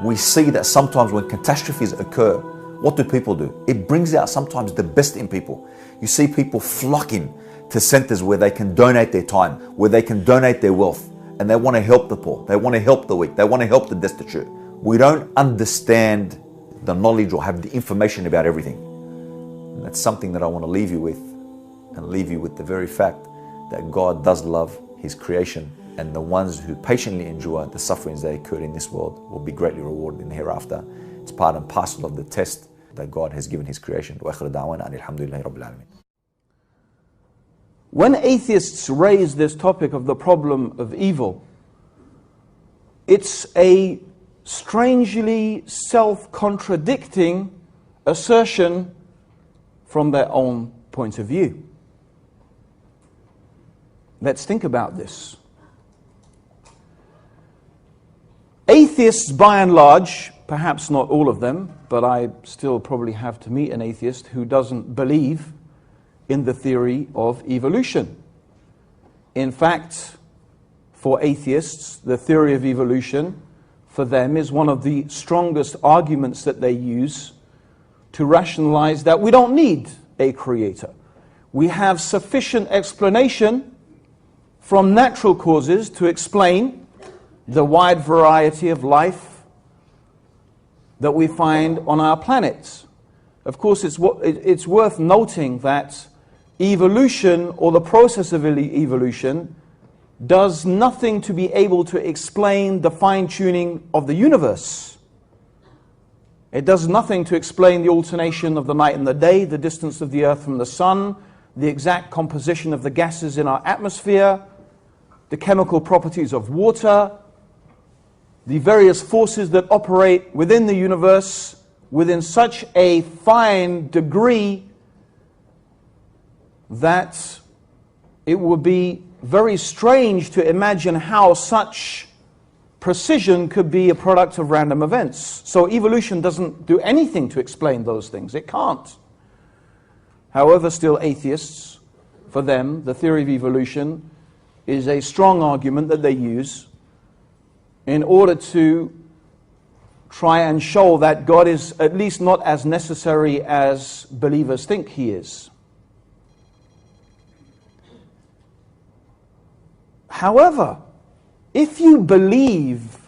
Speaker 9: We see that sometimes when catastrophes occur, what do people do? It brings out sometimes the best in people. You see people flocking to centers where they can donate their time, where they can donate their wealth, and they want to help the poor, they want to help the weak, they want to help the destitute. We don't understand the knowledge or have the information about everything. And that's something that I want to leave you with, and leave you with the very fact that God does love His creation, and the ones who patiently endure the sufferings that occur in this world will be greatly rewarded in the hereafter. It's part and parcel of the test that God has given His creation.
Speaker 1: When atheists raise this topic of the problem of evil, it's a strangely self-contradicting assertion from their own point of view. Let's think about this. Atheists, by and large, perhaps not all of them, but I still probably have to meet an atheist who doesn't believe in the theory of evolution. In fact, for atheists, the theory of evolution for them is one of the strongest arguments that they use to rationalize that we don't need a creator.
Speaker 11: we have sufficient explanation from natural causes to explain the wide variety of life that we find on our planets. Of course, it's worth noting that evolution, or the process of evolution, does nothing to be able to explain the fine-tuning of the universe. It does nothing to explain the alternation of the night and the day, the distance of the Earth from the Sun, the exact composition of the gases in our atmosphere, the chemical properties of water, the various forces that operate within the universe within such a fine degree that it would be very strange to imagine how such precision could be a product of random events. So evolution doesn't do anything to explain those things. It can't. However, still atheists, for them, the theory of evolution is a strong argument that they use in order to try and show that God is at least not as necessary as believers think he is. However, if you believe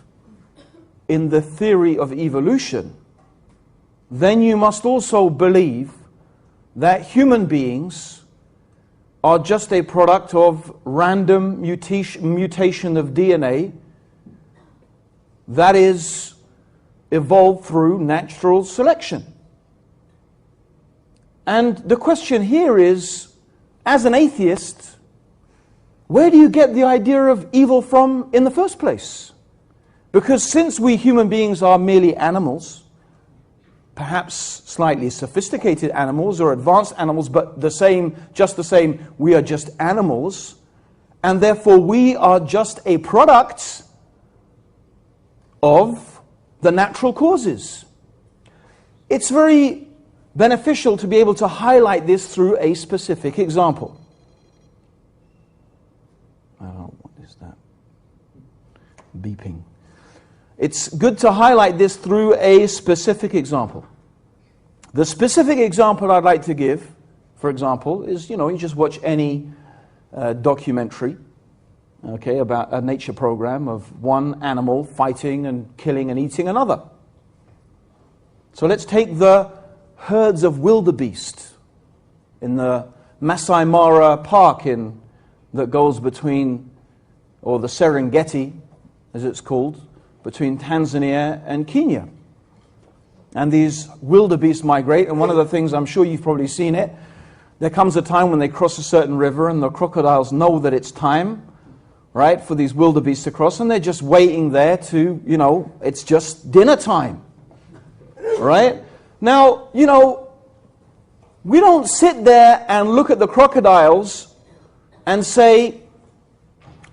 Speaker 11: in the theory of evolution, then you must also believe that human beings are just a product of random mutation of DNA that is evolved through natural selection. And the question here is, as an atheist, where do you get the idea of evil from in the first place? Because since we human beings are merely animals, perhaps slightly sophisticated animals or advanced animals, but just the same, we are just animals, and therefore we are just a product of the natural causes. It's very beneficial to be able to highlight this through a specific example. What is that? Beeping. It's good to highlight this through a specific example. The specific example I'd like to give, for example, is, you just watch any documentary, okay, about a nature program of one animal fighting and killing and eating another. So let's take the herds of wildebeest in the Masai Mara Park that goes between, or the Serengeti, as it's called, between Tanzania and Kenya. And these wildebeest migrate, and one of the things, I'm sure you've probably seen it, there comes a time when they cross a certain river and the crocodiles know that it's time, right, for these wildebeest to cross, and they're just waiting there to, it's just dinner time, right? Now, we don't sit there and look at the crocodiles and say,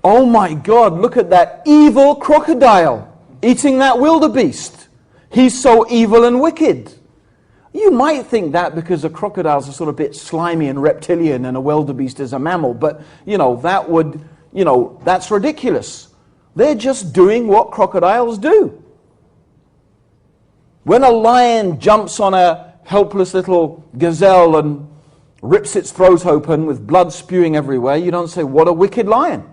Speaker 11: oh my God, look at that evil crocodile eating that wildebeest. He's so evil and wicked. You might think that because the crocodiles are sort of a bit slimy and reptilian and a wildebeest is a mammal, but, that's ridiculous. They're just doing what crocodiles do. When a lion jumps on a helpless little gazelle and rips its throat open with blood spewing everywhere, you don't say, what a wicked lion.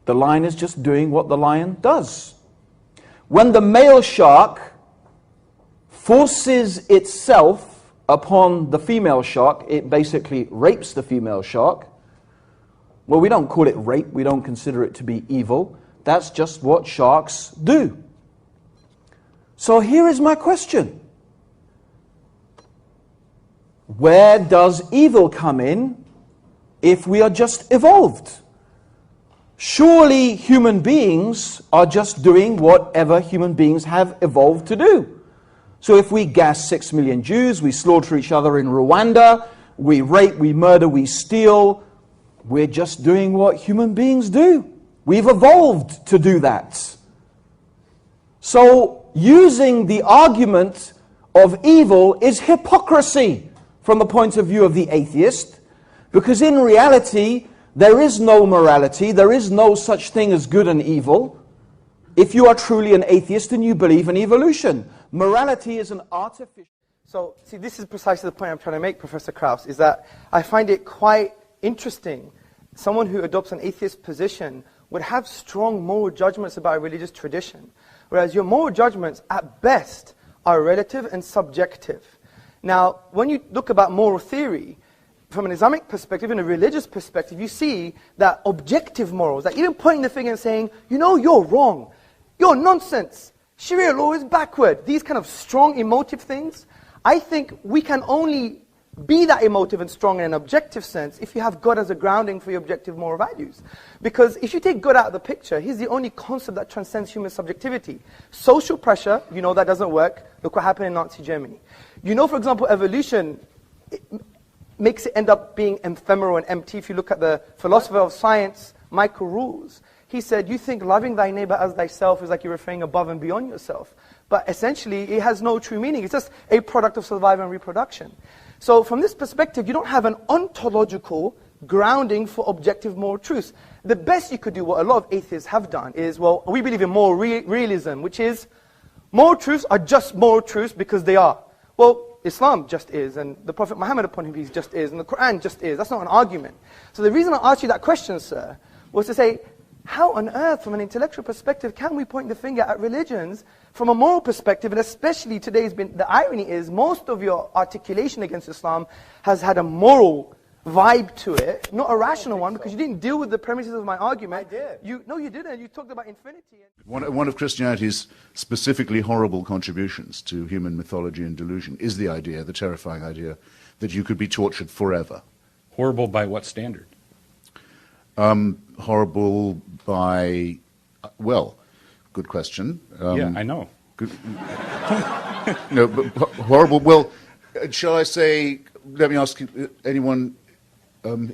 Speaker 11: The lion is just doing what the lion does. When the male shark forces itself upon the female shark, it basically rapes the female shark. Well, we don't call it rape, we don't consider it to be evil. That's just what sharks do. So here is my question. Where does evil come in if we are just evolved? Surely human beings are just doing whatever human beings have evolved to do. So if we gas 6 million Jews, we slaughter each other in Rwanda, we rape, we murder, we steal, we're just doing what human beings do. We've evolved to do that. So using the argument of evil is hypocrisy from the point of view of the atheist, because in reality, there is no morality, there is no such thing as good and evil, if you are truly an atheist and you believe in evolution. Morality is an artificial...
Speaker 1: So, see, this is precisely the point I'm trying to make, Professor Krauss, is that I find it quite interesting. Someone who adopts an atheist position would have strong moral judgments about a religious tradition, whereas your moral judgments, at best, are relative and subjective. Now, when you look about moral theory, from an Islamic perspective and a religious perspective, you see that objective morals, that even pointing the finger and saying, you know, you're wrong, you're nonsense, Sharia law is backward, these kind of strong emotive things, I think we can only be that emotive and strong in an objective sense if you have God as a grounding for your objective moral values. Because if you take God out of the picture, He's the only concept that transcends human subjectivity. Social pressure, you know that doesn't work. Look what happened in Nazi Germany. You know, for example, evolution makes it end up being ephemeral and empty. If you look at the philosopher of science, Michael Rules, he said, you think loving thy neighbor as thyself is like you're referring above and beyond yourself. But essentially, it has no true meaning. It's just a product of survival and reproduction. So from this perspective, you don't have an ontological grounding for objective moral truths. The best you could do, what a lot of atheists have done, is, well, we believe in moral realism, which is, moral truths are just moral truths because they are. Well, Islam just is, and the Prophet Muhammad upon him peace just is, and the Quran just is. That's not an argument. So the reason I asked you that question, sir, was to say, how on earth, from an intellectual perspective, can we point the finger at religions from a moral perspective? And especially today's been, the irony is, most of your articulation against Islam has had a moral vibe to it, not a rational one, because you didn't deal with the premises of my argument. I did. No, you didn't. You talked about infinity.
Speaker 12: One of Christianity's specifically horrible contributions to human mythology and delusion is the idea, the terrifying idea, that you could be tortured forever.
Speaker 13: Horrible by what standard?
Speaker 12: Horrible by, well, good question.
Speaker 13: Yeah, I know.
Speaker 12: Good, no, but horrible, well, shall I say, let me ask you, anyone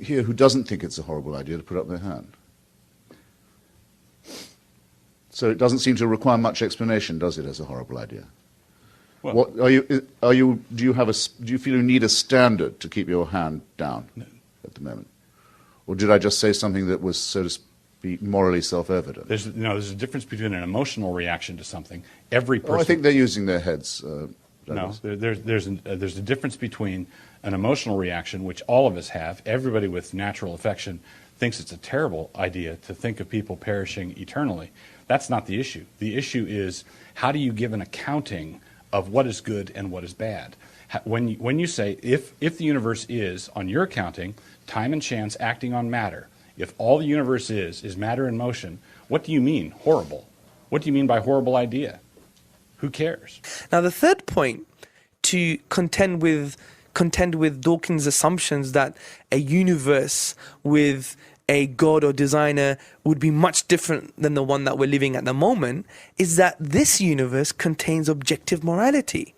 Speaker 12: here who doesn't think it's a horrible idea to put up their hand? So it doesn't seem to require much explanation, does it, as a horrible idea? Well, what, do you feel you need a standard to keep your hand down at the moment? Or did I just say something that was, so to speak, morally self-evident?
Speaker 13: There's a difference between an emotional reaction to something. Every person.
Speaker 12: I think they're using their heads.
Speaker 13: No, there's a difference between an emotional reaction, which all of us have. Everybody with natural affection thinks it's a terrible idea to think of people perishing eternally. That's not the issue. The issue is, how do you give an accounting of what is good and what is bad? When you say, if the universe is, on your accounting, time and chance acting on matter, if all the universe is matter in motion, what do you mean, horrible? What do you mean by horrible idea? Who cares?
Speaker 1: Now the third point, to contend with Dawkins' assumptions that a universe with a God or designer would be much different than the one that we're living at the moment, is that this universe contains objective morality.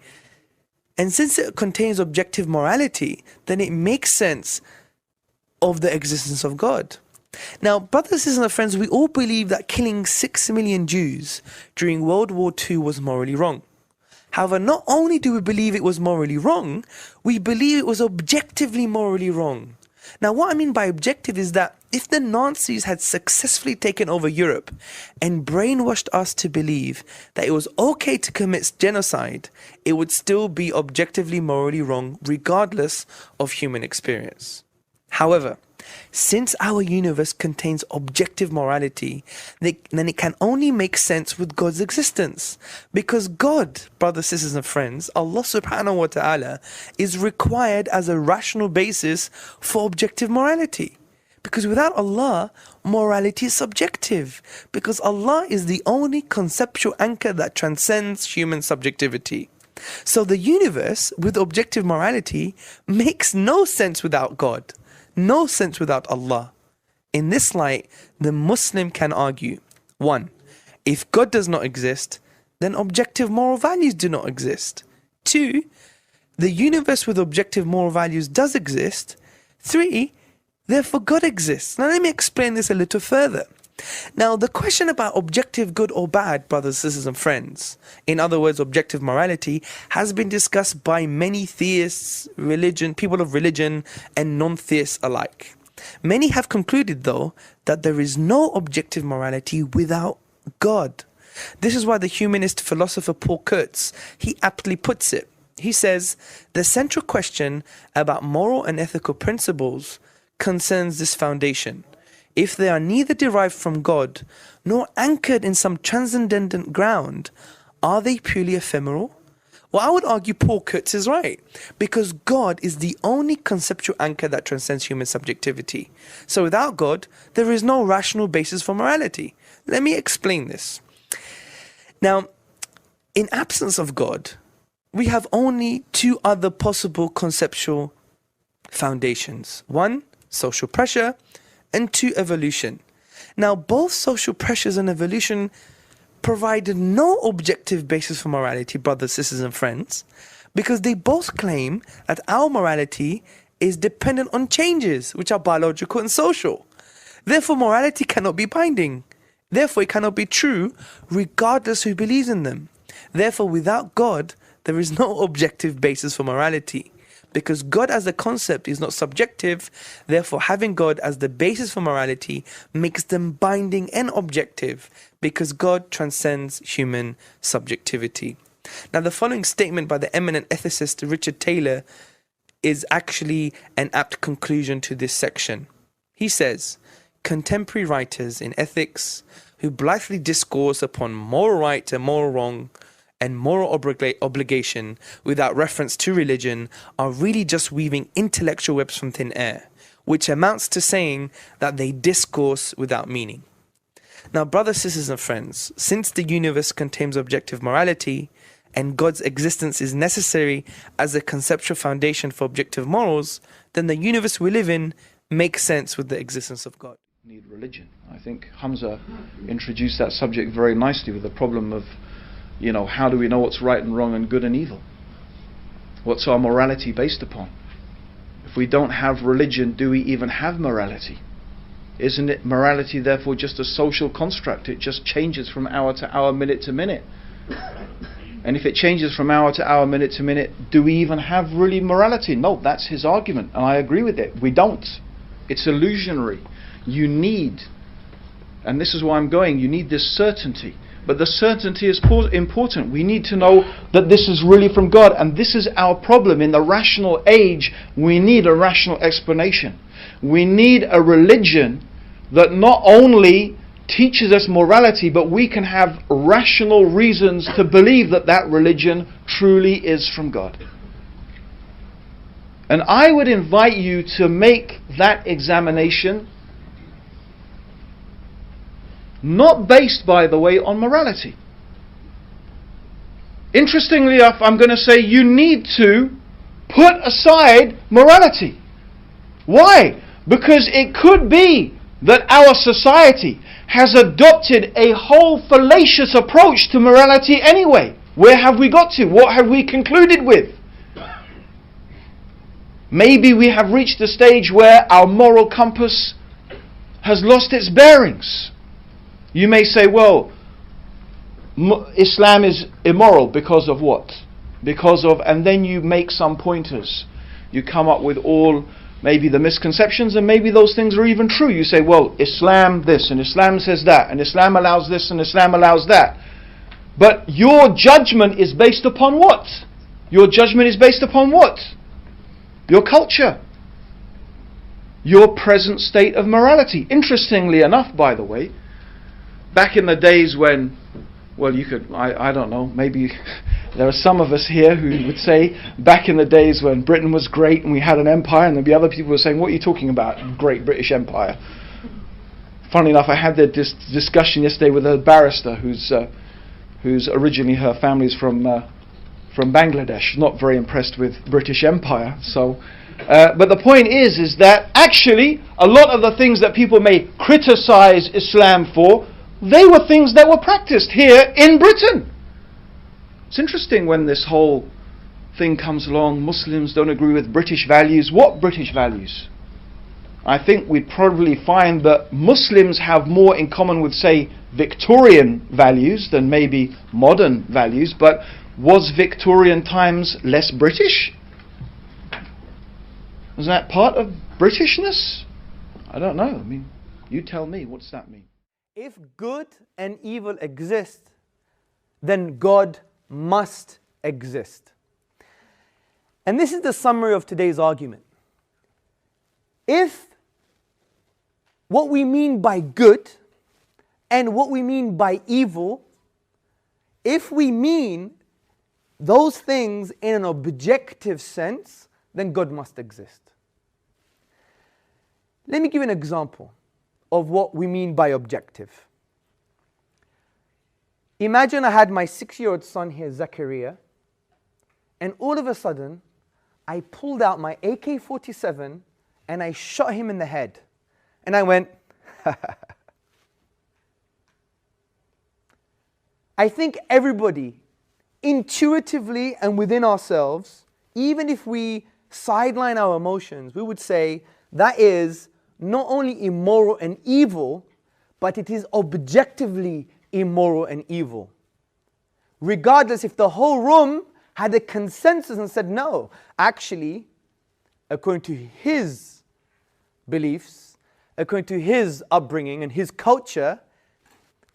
Speaker 1: And since it contains objective morality, then it makes sense of the existence of God. Now, brothers, sisters and friends, we all believe that killing 6 million Jews during World War II was morally wrong. However, not only do we believe it was morally wrong, we believe it was objectively morally wrong. Now, what I mean by objective is that if the Nazis had successfully taken over Europe and brainwashed us to believe that it was okay to commit genocide, it would still be objectively morally wrong regardless of human experience. However, since our universe contains objective morality, then it can only make sense with God's existence. Because God, brothers, sisters and friends, Allah subhanahu wa ta'ala, is required as a rational basis for objective morality. Because without Allah, morality is subjective. Because Allah is the only conceptual anchor that transcends human subjectivity. So the universe with objective morality makes no sense without God. No sense without Allah. In this light, the Muslim can argue, 1. If God does not exist, then objective moral values do not exist. 2. The universe with objective moral values does exist. 3. Therefore God exists. Now let me explain this a little further. Now the question about objective good or bad, brothers, sisters and friends, in other words objective morality, has been discussed by many theists, people of religion and non-theists alike. Many have concluded though that there is no objective morality without God. This is why the humanist philosopher Paul Kurtz, he aptly puts it. He says, the central question about moral and ethical principles concerns this foundation. If they are neither derived from God, nor anchored in some transcendent ground, are they purely ephemeral? Well, I would argue Paul Kurtz is right, because God is the only conceptual anchor that transcends human subjectivity. So without God, there is no rational basis for morality. Let me explain this. Now, in absence of God, we have only two other possible conceptual foundations. One, social pressure, and two, evolution. Now, both social pressures and evolution provide no objective basis for morality, brothers, sisters, and friends, because they both claim that our morality is dependent on changes, which are biological and social. Therefore, morality cannot be binding. Therefore, it cannot be true, regardless who believes in them. Therefore, without God, there is no objective basis for morality. Because God as a concept is not subjective, therefore having God as the basis for morality makes them binding and objective, because God transcends human subjectivity. Now, the following statement by the eminent ethicist Richard Taylor is actually an apt conclusion to this section. He says, contemporary writers in ethics who blithely discourse upon moral right and moral wrong and moral obligation without reference to religion are really just weaving intellectual webs from thin air, which amounts to saying that they discourse without meaning. Now, brothers, sisters, and friends, since the universe contains objective morality and God's existence is necessary as a conceptual foundation for objective morals, then the universe we live in makes sense with the existence of God.
Speaker 6: Need religion. I think Hamza introduced that subject very nicely with the problem of, how do we know what's right and wrong and good and evil? What's our morality based upon? If we don't have religion, do we even have morality? Isn't it morality therefore just a social construct? It just changes from hour to hour, minute to minute. And if it changes from hour to hour, minute to minute, do we even have really morality? No, that's his argument, and I agree with it. We don't. It's illusionary. You need, and this is why I'm going, you need this certainty. But the certainty is important. We need to know that this is really from God. And this is our problem. In the rational age, we need a rational explanation. We need a religion that not only teaches us morality, but we can have rational reasons to believe that that religion truly is from God. And I would invite you to make that examination, not based, by the way, on morality. Interestingly enough, I'm going to say you need to put aside morality. Why? Because it could be that our society has adopted a whole fallacious approach to morality anyway. Where have we got to? What have we concluded with? Maybe we have reached a stage where our moral compass has lost its bearings. You may say, well, Islam is immoral because of what? Because of, and then you make some pointers. You come up with all maybe the misconceptions, and maybe those things are even true. You say, well, Islam this, and Islam says that, and Islam allows this, and Islam allows that. But your judgment is based upon what? Your judgment is based upon what? Your culture. Your present state of morality. Interestingly enough, by the way, back in the days when, well, you could, I don't know, maybe there are some of us here who would say, back in the days when Britain was great and we had an empire, and there'd be other people who were saying, what are you talking about, great British Empire? Funnily enough, I had this discussion yesterday with a barrister who's originally, her family's from Bangladesh, not very impressed with British Empire. So, but the point is that actually a lot of the things that people may criticize Islam for, they were things that were practiced here in Britain. It's interesting when this whole thing comes along, Muslims don't agree with British values. What British values? I think we'd probably find that Muslims have more in common with, say, Victorian values than maybe modern values, but was Victorian times less British? Was that part of Britishness? I don't know. I mean, you tell me, what's that mean?
Speaker 1: If good and evil exist, then God must exist. And this is the summary of today's argument. If what we mean by good and what we mean by evil, if we mean those things in an objective sense, then God must exist. Let me give you an example of what we mean by objective. Imagine I had my 6-year-old son here, Zachariah, and all of a sudden, I pulled out my AK-47 and I shot him in the head. And I went, I think everybody, intuitively and within ourselves, even if we sideline our emotions, we would say that is not only immoral and evil, but it is objectively immoral and evil. Regardless if the whole room had a consensus and said, no, actually, according to his beliefs, according to his upbringing and his culture,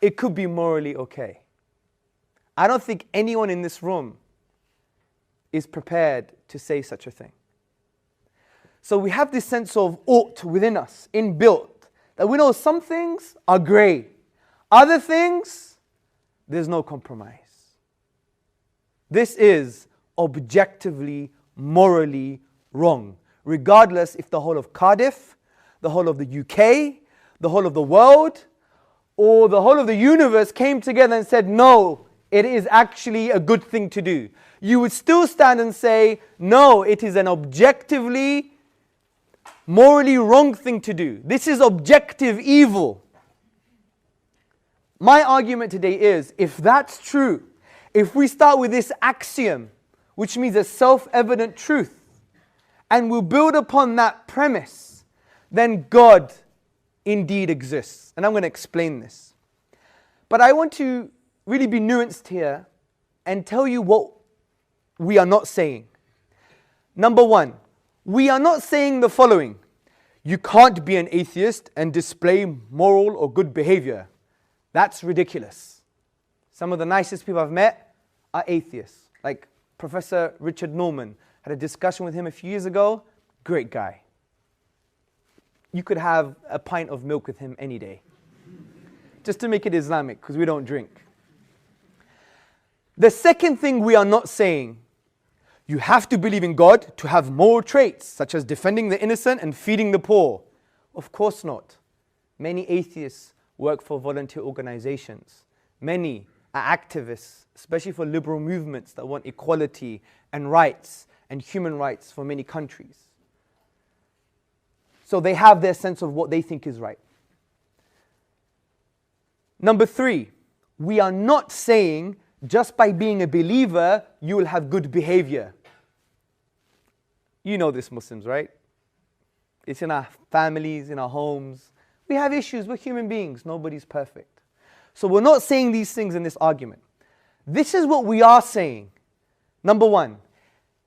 Speaker 1: it could be morally okay. I don't think anyone in this room is prepared to say such a thing. So we have this sense of ought within us, inbuilt, that we know some things are grey. Other things, there's no compromise. This is objectively, morally wrong, regardless if the whole of Cardiff, the whole of the UK, the whole of the world, or the whole of the universe came together and said, no, it is actually a good thing to do. You would still stand and say, no, it is an objectively, morally wrong thing to do. This is objective evil. My argument today is, if that's true, if we start with this axiom, which means a self-evident truth, and we'll build upon that premise, then God indeed exists. And I'm going to explain this. But I want to really be nuanced here and tell you what we are not saying. Number one, we are not saying the following: you can't be an atheist and display moral or good behavior. That's ridiculous. Some of the nicest people I've met are atheists. Like Professor Richard Norman. Had a discussion with him a few years ago. Great guy. You could have a pint of milk with him any day. Just to make it Islamic, because we don't drink. The second thing we are not saying, you have to believe in God to have moral traits, such as defending the innocent and feeding the poor. Of course not. Many atheists work for volunteer organizations. Many are activists, especially for liberal movements that want equality and rights and human rights for many countries. So they have their sense of what they think is right. Number three, we are not saying just by being a believer, you will have good behavior. You know this, Muslims, right? It's in our families, in our homes. We have issues. We're human beings. Nobody's perfect. So we're not saying these things in this argument. This is what we are saying. Number one,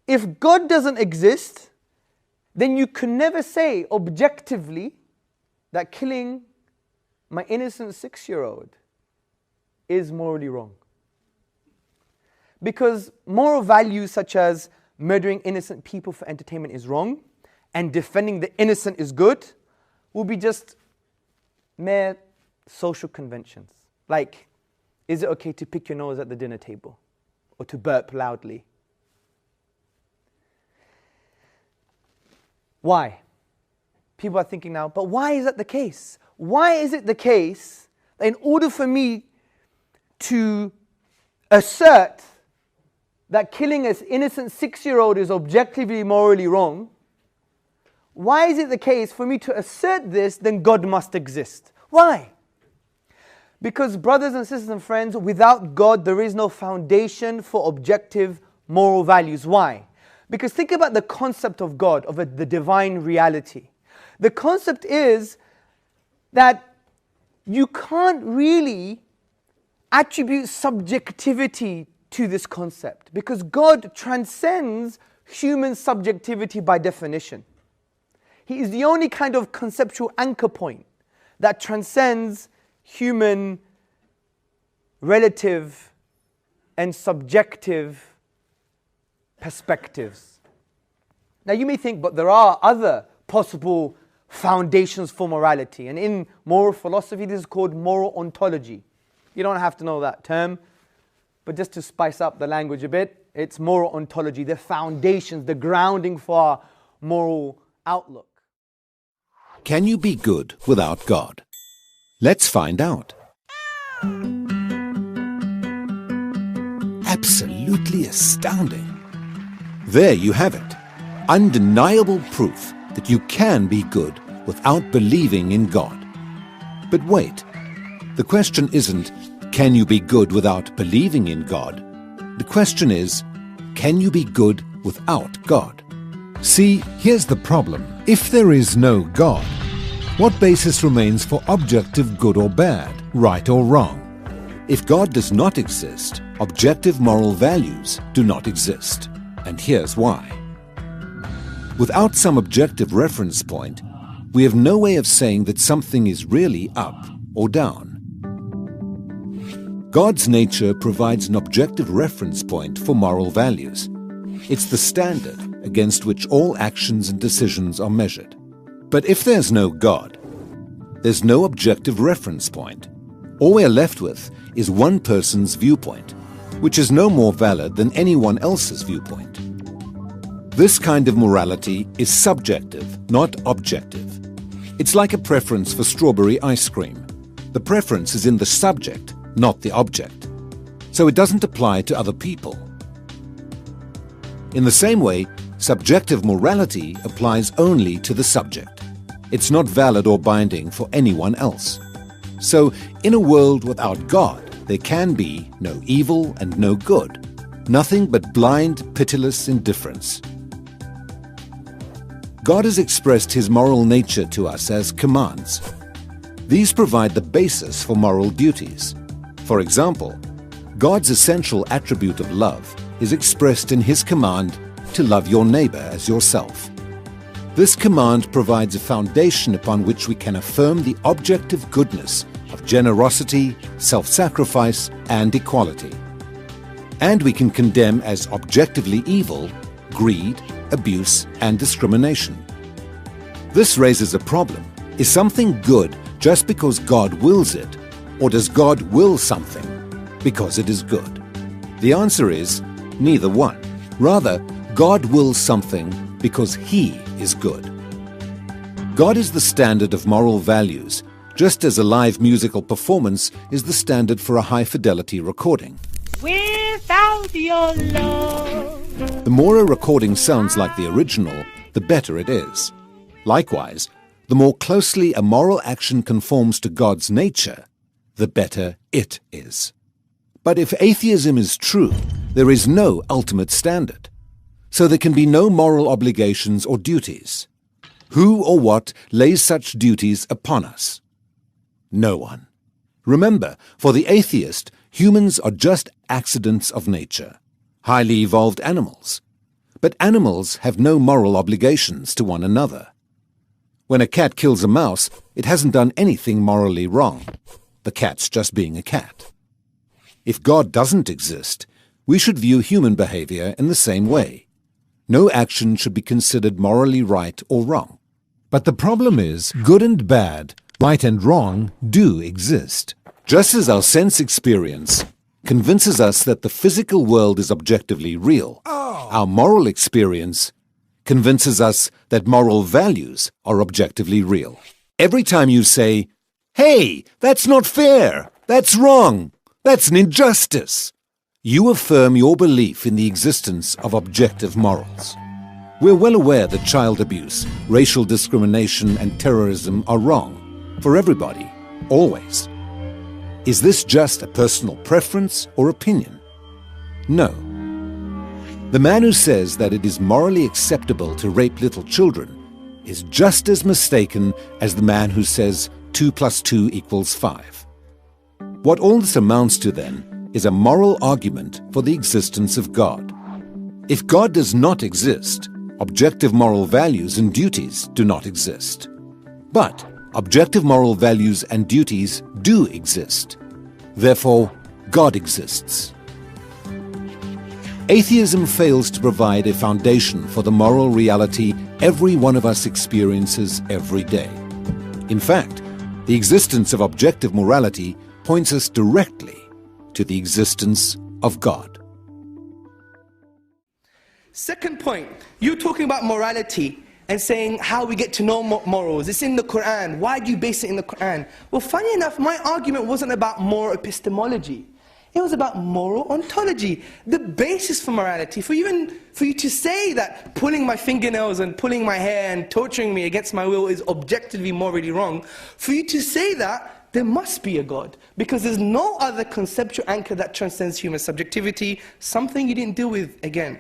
Speaker 1: if God doesn't exist, then you can never say objectively that killing my innocent 6-year-old is morally wrong. Because moral values such as murdering innocent people for entertainment is wrong, and defending the innocent is good, will be just mere social conventions. Like, is it okay to pick your nose at the dinner table? Or to burp loudly? Why? People are thinking now, but why is that the case? Why is it the case that in order for me to assert that killing an innocent 6-year-old is objectively morally wrong, why is it the case for me to assert this, then God must exist? Why? Because brothers and sisters and friends, without God there is no foundation for objective moral values. Why? Because think about the concept of God, of the divine reality. The concept is that you can't really attribute subjectivity to this concept, because God transcends human subjectivity by definition. He is the only kind of conceptual anchor point that transcends human relative and subjective perspectives. Now you may think, but there are other possible foundations for morality. And in moral philosophy, this is called moral ontology. You don't have to know that term, but just to spice up the language a bit, it's moral ontology, the foundations, the grounding for our moral outlook.
Speaker 14: Can you be good without God? Let's find out. Absolutely astounding. There you have it. Undeniable proof that you can be good without believing in God. But wait, the question isn't, can you be good without believing in God? The question is, can you be good without God? See, here's the problem. If there is no God, what basis remains for objective good or bad, right or wrong? If God does not exist, objective moral values do not exist. And here's why. Without some objective reference point, we have no way of saying that something is really up or down. God's nature provides an objective reference point for moral values. It's the standard against which all actions and decisions are measured. But if there's no God, there's no objective reference point. All we're left with is one person's viewpoint, which is no more valid than anyone else's viewpoint. This kind of morality is subjective, not objective. It's like a preference for strawberry ice cream. The preference is in the subject, not the object. So it doesn't apply to other people. In the same way, subjective morality applies only to the subject. It's not valid or binding for anyone else. So, in a world without God, there can be no evil and no good, nothing but blind, pitiless indifference. God has expressed His moral nature to us as commands. These provide the basis for moral duties. For example, God's essential attribute of love is expressed in His command to love your neighbor as yourself. This command provides a foundation upon which we can affirm the objective goodness of generosity, self-sacrifice, and equality. And we can condemn as objectively evil greed, abuse, and discrimination. This raises a problem. Is something good just because God wills it, or does God will something because it is good? The answer is neither one. Rather, God wills something because He is good. God is the standard of moral values, just as a live musical performance is the standard for a high-fidelity recording.
Speaker 15: Without your love.
Speaker 14: The more a recording sounds like the original, the better it is. Likewise, the more closely a moral action conforms to God's nature, the better it is. But if atheism is true, there is no ultimate standard. So there can be no moral obligations or duties. Who or what lays such duties upon us? No one. Remember, for the atheist, humans are just accidents of nature, highly evolved animals. But animals have no moral obligations to one another. When a cat kills a mouse, it hasn't done anything morally wrong. The cat's just being a cat. If God doesn't exist, we should view human behavior in the same way. No action should be considered morally right or wrong. But the problem is, good and bad, right and wrong, do exist. Just as our sense experience convinces us that the physical world is objectively real, our moral experience convinces us that moral values are objectively real. Every time you say, "Hey, that's not fair, that's wrong, that's an injustice," you affirm your belief in the existence of objective morals. We're well aware that child abuse, racial discrimination, and terrorism are wrong for everybody, always. Is this just a personal preference or opinion? No. The man who says that it is morally acceptable to rape little children is just as mistaken as the man who says 2 + 2 = 5. What all this amounts to, then, is a moral argument for the existence of God. If God does not exist, objective moral values and duties do not exist. But objective moral values and duties do exist. Therefore, God exists. Atheism fails to provide a foundation for the moral reality every one of us experiences every day. In fact, the existence of objective morality points us directly to the existence of God.
Speaker 16: Second point, you're talking about morality and saying how we get to know morals. It's in the Quran. Why do you base it in the Quran? Well, funny enough, my argument wasn't about moral epistemology. It was about moral ontology, the basis for morality. For you to say that pulling my fingernails and pulling my hair and torturing me against my will is objectively morally wrong, for you to say that, there must be a God, because there's no other conceptual anchor that transcends human subjectivity, something you didn't deal with again.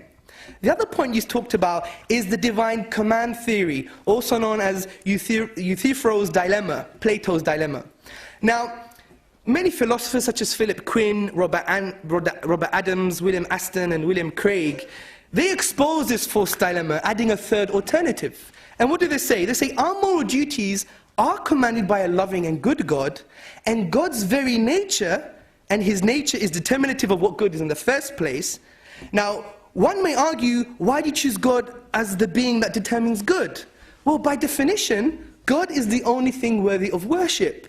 Speaker 16: The other point you talked about is the divine command theory, also known as Euthyphro's dilemma, Plato's dilemma. Now, many philosophers such as Philip Quinn, Robert Adams, William Aston and William Craig, they expose this false dilemma, adding a third alternative. And what do they say? They say our moral duties are commanded by a loving and good God, and God's very nature, and his nature is determinative of what good is in the first place. Now, one may argue, why do you choose God as the being that determines good? Well, by definition, God is the only thing worthy of worship.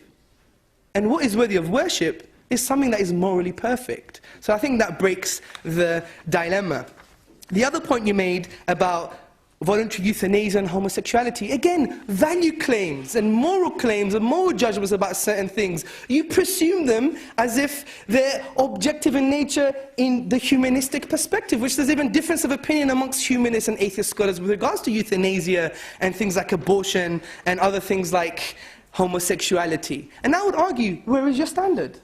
Speaker 16: And what is worthy of worship is something that is morally perfect. So I think that breaks the dilemma. The other point you made about voluntary euthanasia and homosexuality, again, value claims and moral judgments about certain things. You presume them as if they're objective in nature in the humanistic perspective, which there's even difference of opinion amongst humanists and atheist scholars with regards to euthanasia and things like abortion and other things like homosexuality. And I would argue, where is your standard?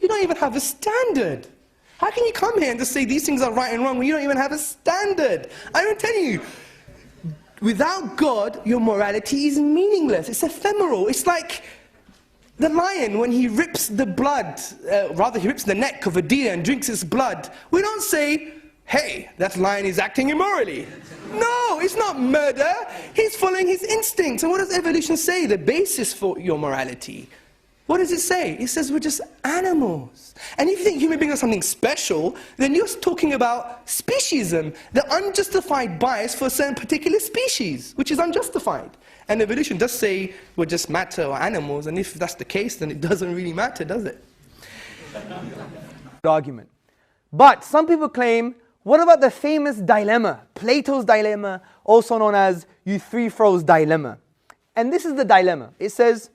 Speaker 16: You don't even have a standard. How can you come here and just say these things are right and wrong when you don't even have a standard? I'm telling you, without God, your morality is meaningless. It's ephemeral. It's like the lion when he rips the blood, he rips the neck of a deer and drinks its blood. We don't say, hey, that lion is acting immorally. No, it's not murder. He's following his instincts. And what does evolution say? The basis for your morality. What does it say? It says we're just animals. And if you think human beings are something special, then you're talking about speciesism, the unjustified bias for a certain particular species, which is unjustified. And evolution does say we're just matter or animals, and if that's the case, then it doesn't really matter, does it?
Speaker 1: Argument. But some people claim, what about the famous dilemma, Plato's dilemma, also known as Euthyphro's dilemma? And this is the dilemma. It says,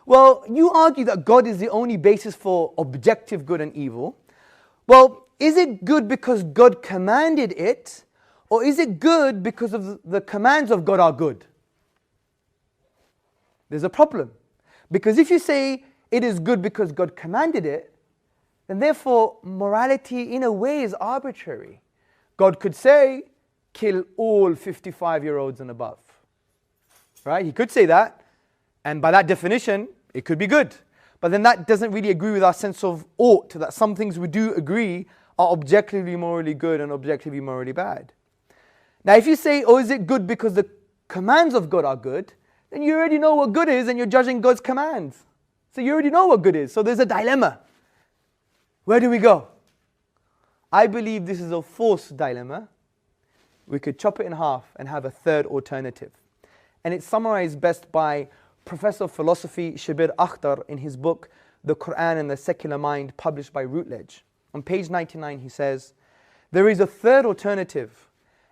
Speaker 1: well, you argue that God is the only basis for objective good and evil. Well, is it good because God commanded it, or is it good because of the commands of God are good? There's a problem. Because if you say it is good because God commanded it, then therefore morality in a way is arbitrary. God could say, kill all 55-year-olds and above. Right? He could say that. And by that definition, it could be good. But then that doesn't really agree with our sense of ought, that some things we do agree are objectively morally good and objectively morally bad. Now if you say, oh, is it good because the commands of God are good, then you already know what good is and you're judging God's commands. So you already know what good is. So there's a dilemma. Where do we go? I believe this is a false dilemma. We could chop it in half and have a third alternative. And it's summarized best by Professor of Philosophy Shabir Akhtar in his book, The Quran and the Secular Mind, published by Routledge. On page 99 he says, there is a third alternative,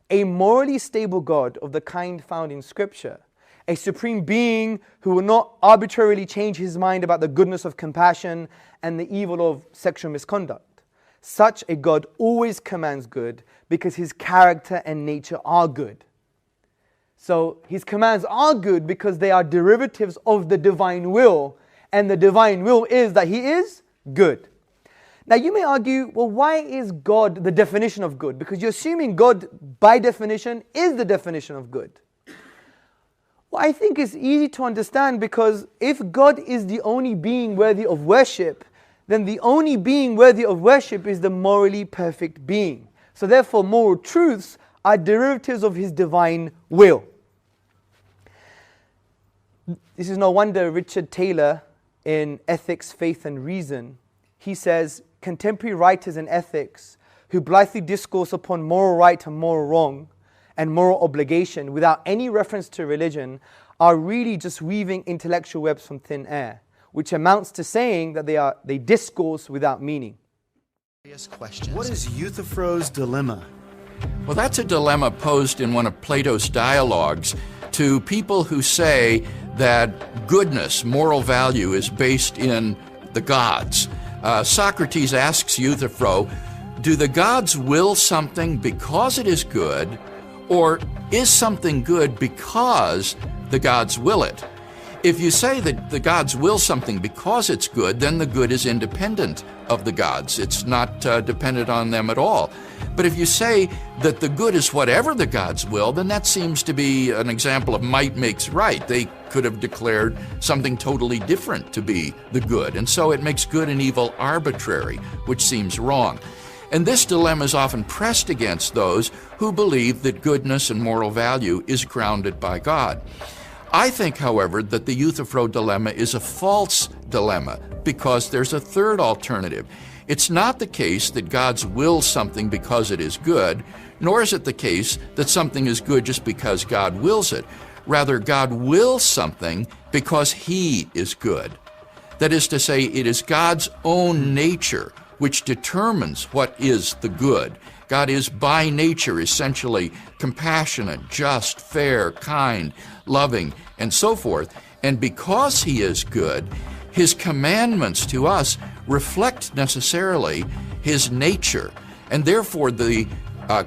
Speaker 1: a morally stable God of the kind found in Scripture, a supreme being who will not arbitrarily change his mind about the goodness of compassion and the evil of sexual misconduct. Such a God always commands good because his character and nature are good. So his commands are good because they are derivatives of the divine will, and the divine will is that he is good. Now you may argue, well, why is God the definition of good? Because you're assuming God by definition is the definition of good. Well, I think it's easy to understand, because if God is the only being worthy of worship, then the only being worthy of worship is the morally perfect being. So therefore moral truths are derivatives of his divine will. This is no wonder Richard Taylor in Ethics, Faith and Reason, he says, contemporary writers in ethics who blithely discourse upon moral right and moral wrong and moral obligation without any reference to religion are really just weaving intellectual webs from thin air, which amounts to saying that they discourse without meaning.
Speaker 17: What is Euthyphro's dilemma?
Speaker 18: Well, that's a dilemma posed in one of Plato's dialogues to people who say that goodness, moral value, is based in the gods. Socrates asks Euthyphro, do the gods will something because it is good, or is something good because the gods will it? If you say that the gods will something because it's good, then the good is independent of the gods. It's not dependent on them at all. But if you say that the good is whatever the gods will, then that seems to be an example of might makes right. They could have declared something totally different to be the good. And so it makes good and evil arbitrary, which seems wrong. And this dilemma is often pressed against those who believe that goodness and moral value is grounded by God. I think, however, that the Euthyphro dilemma is a false dilemma because there's a third alternative. It's not the case that God's will something because it is good, nor is it the case that something is good just because God wills it. Rather, God wills something because He is good. That is to say, it is God's own nature which determines what is the good. God is by nature essentially compassionate, just, fair, kind, loving, and so forth. And because He is good, His commandments to us reflect necessarily His nature. And therefore the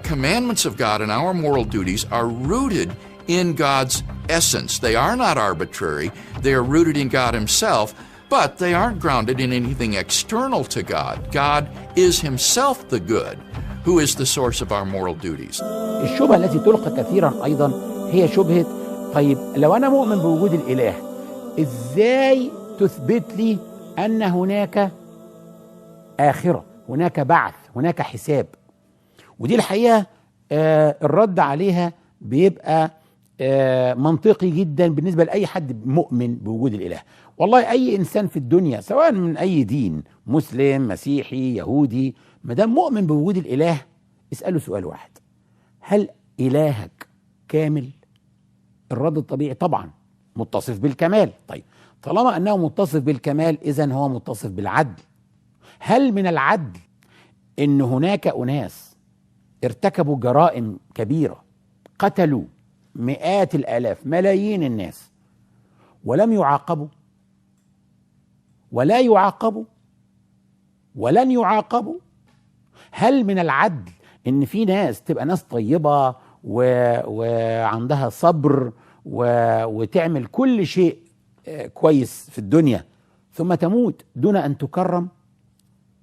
Speaker 18: commandments of God and our moral duties are rooted in God's essence. They are not arbitrary. They are rooted in God Himself, but they aren't grounded in anything external to God. God is Himself the good, who is the source of our moral duties.
Speaker 7: الشبهة التي تلقى كثيرا أيضا هي شبهة طيب لو أنا مؤمن بوجود الإله إزاي تثبت لي أن هناك آخرة، هناك بعث، هناك حساب؟ ودي الحقيقة الرد عليها بيبقى منطقي جدا بالنسبة لأي حد مؤمن بوجود الإله. والله أي إنسان في الدنيا سواء من أي دين، مسلم، مسيحي، يهودي، ما دام مؤمن بوجود الإله اسأله سؤال واحد: هل إلهك كامل؟ الرد الطبيعي طبعا متصف بالكمال. طيب طالما أنه متصف بالكمال إذن هو متصف بالعدل. هل من العدل إن هناك أناس ارتكبوا جرائم كبيرة، قتلوا مئات الآلاف، ملايين الناس، ولم يعاقبوا ولا يعاقبوا ولن يعاقبوا؟ هل من العدل إن في ناس تبقى ناس طيبة وعندها صبر وتعمل كل شيء كويس في الدنيا ثم تموت دون أن تكرم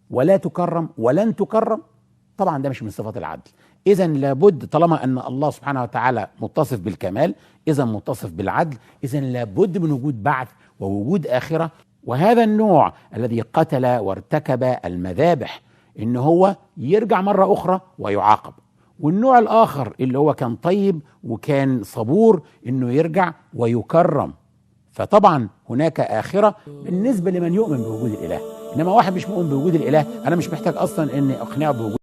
Speaker 7: ولا تكرم ولن تكرم؟ طبعا ده مش من صفات العدل. إذا لابد طالما أن الله سبحانه وتعالى متصف بالكمال إذا متصف بالعدل، إذا لابد من وجود بعث ووجود آخرة. وهذا النوع الذي قتل وارتكب المذابح إن هو يرجع مرة أخرى ويعاقب، والنوع الآخر اللي هو كان طيب وكان صبور إنه يرجع ويكرم. فطبعا هناك آخرة بالنسبة لمن يؤمن بوجود الإله. إنما واحد مش مؤمن بوجود الإله أنا مش محتاج أصلا إني أقنعه بوجود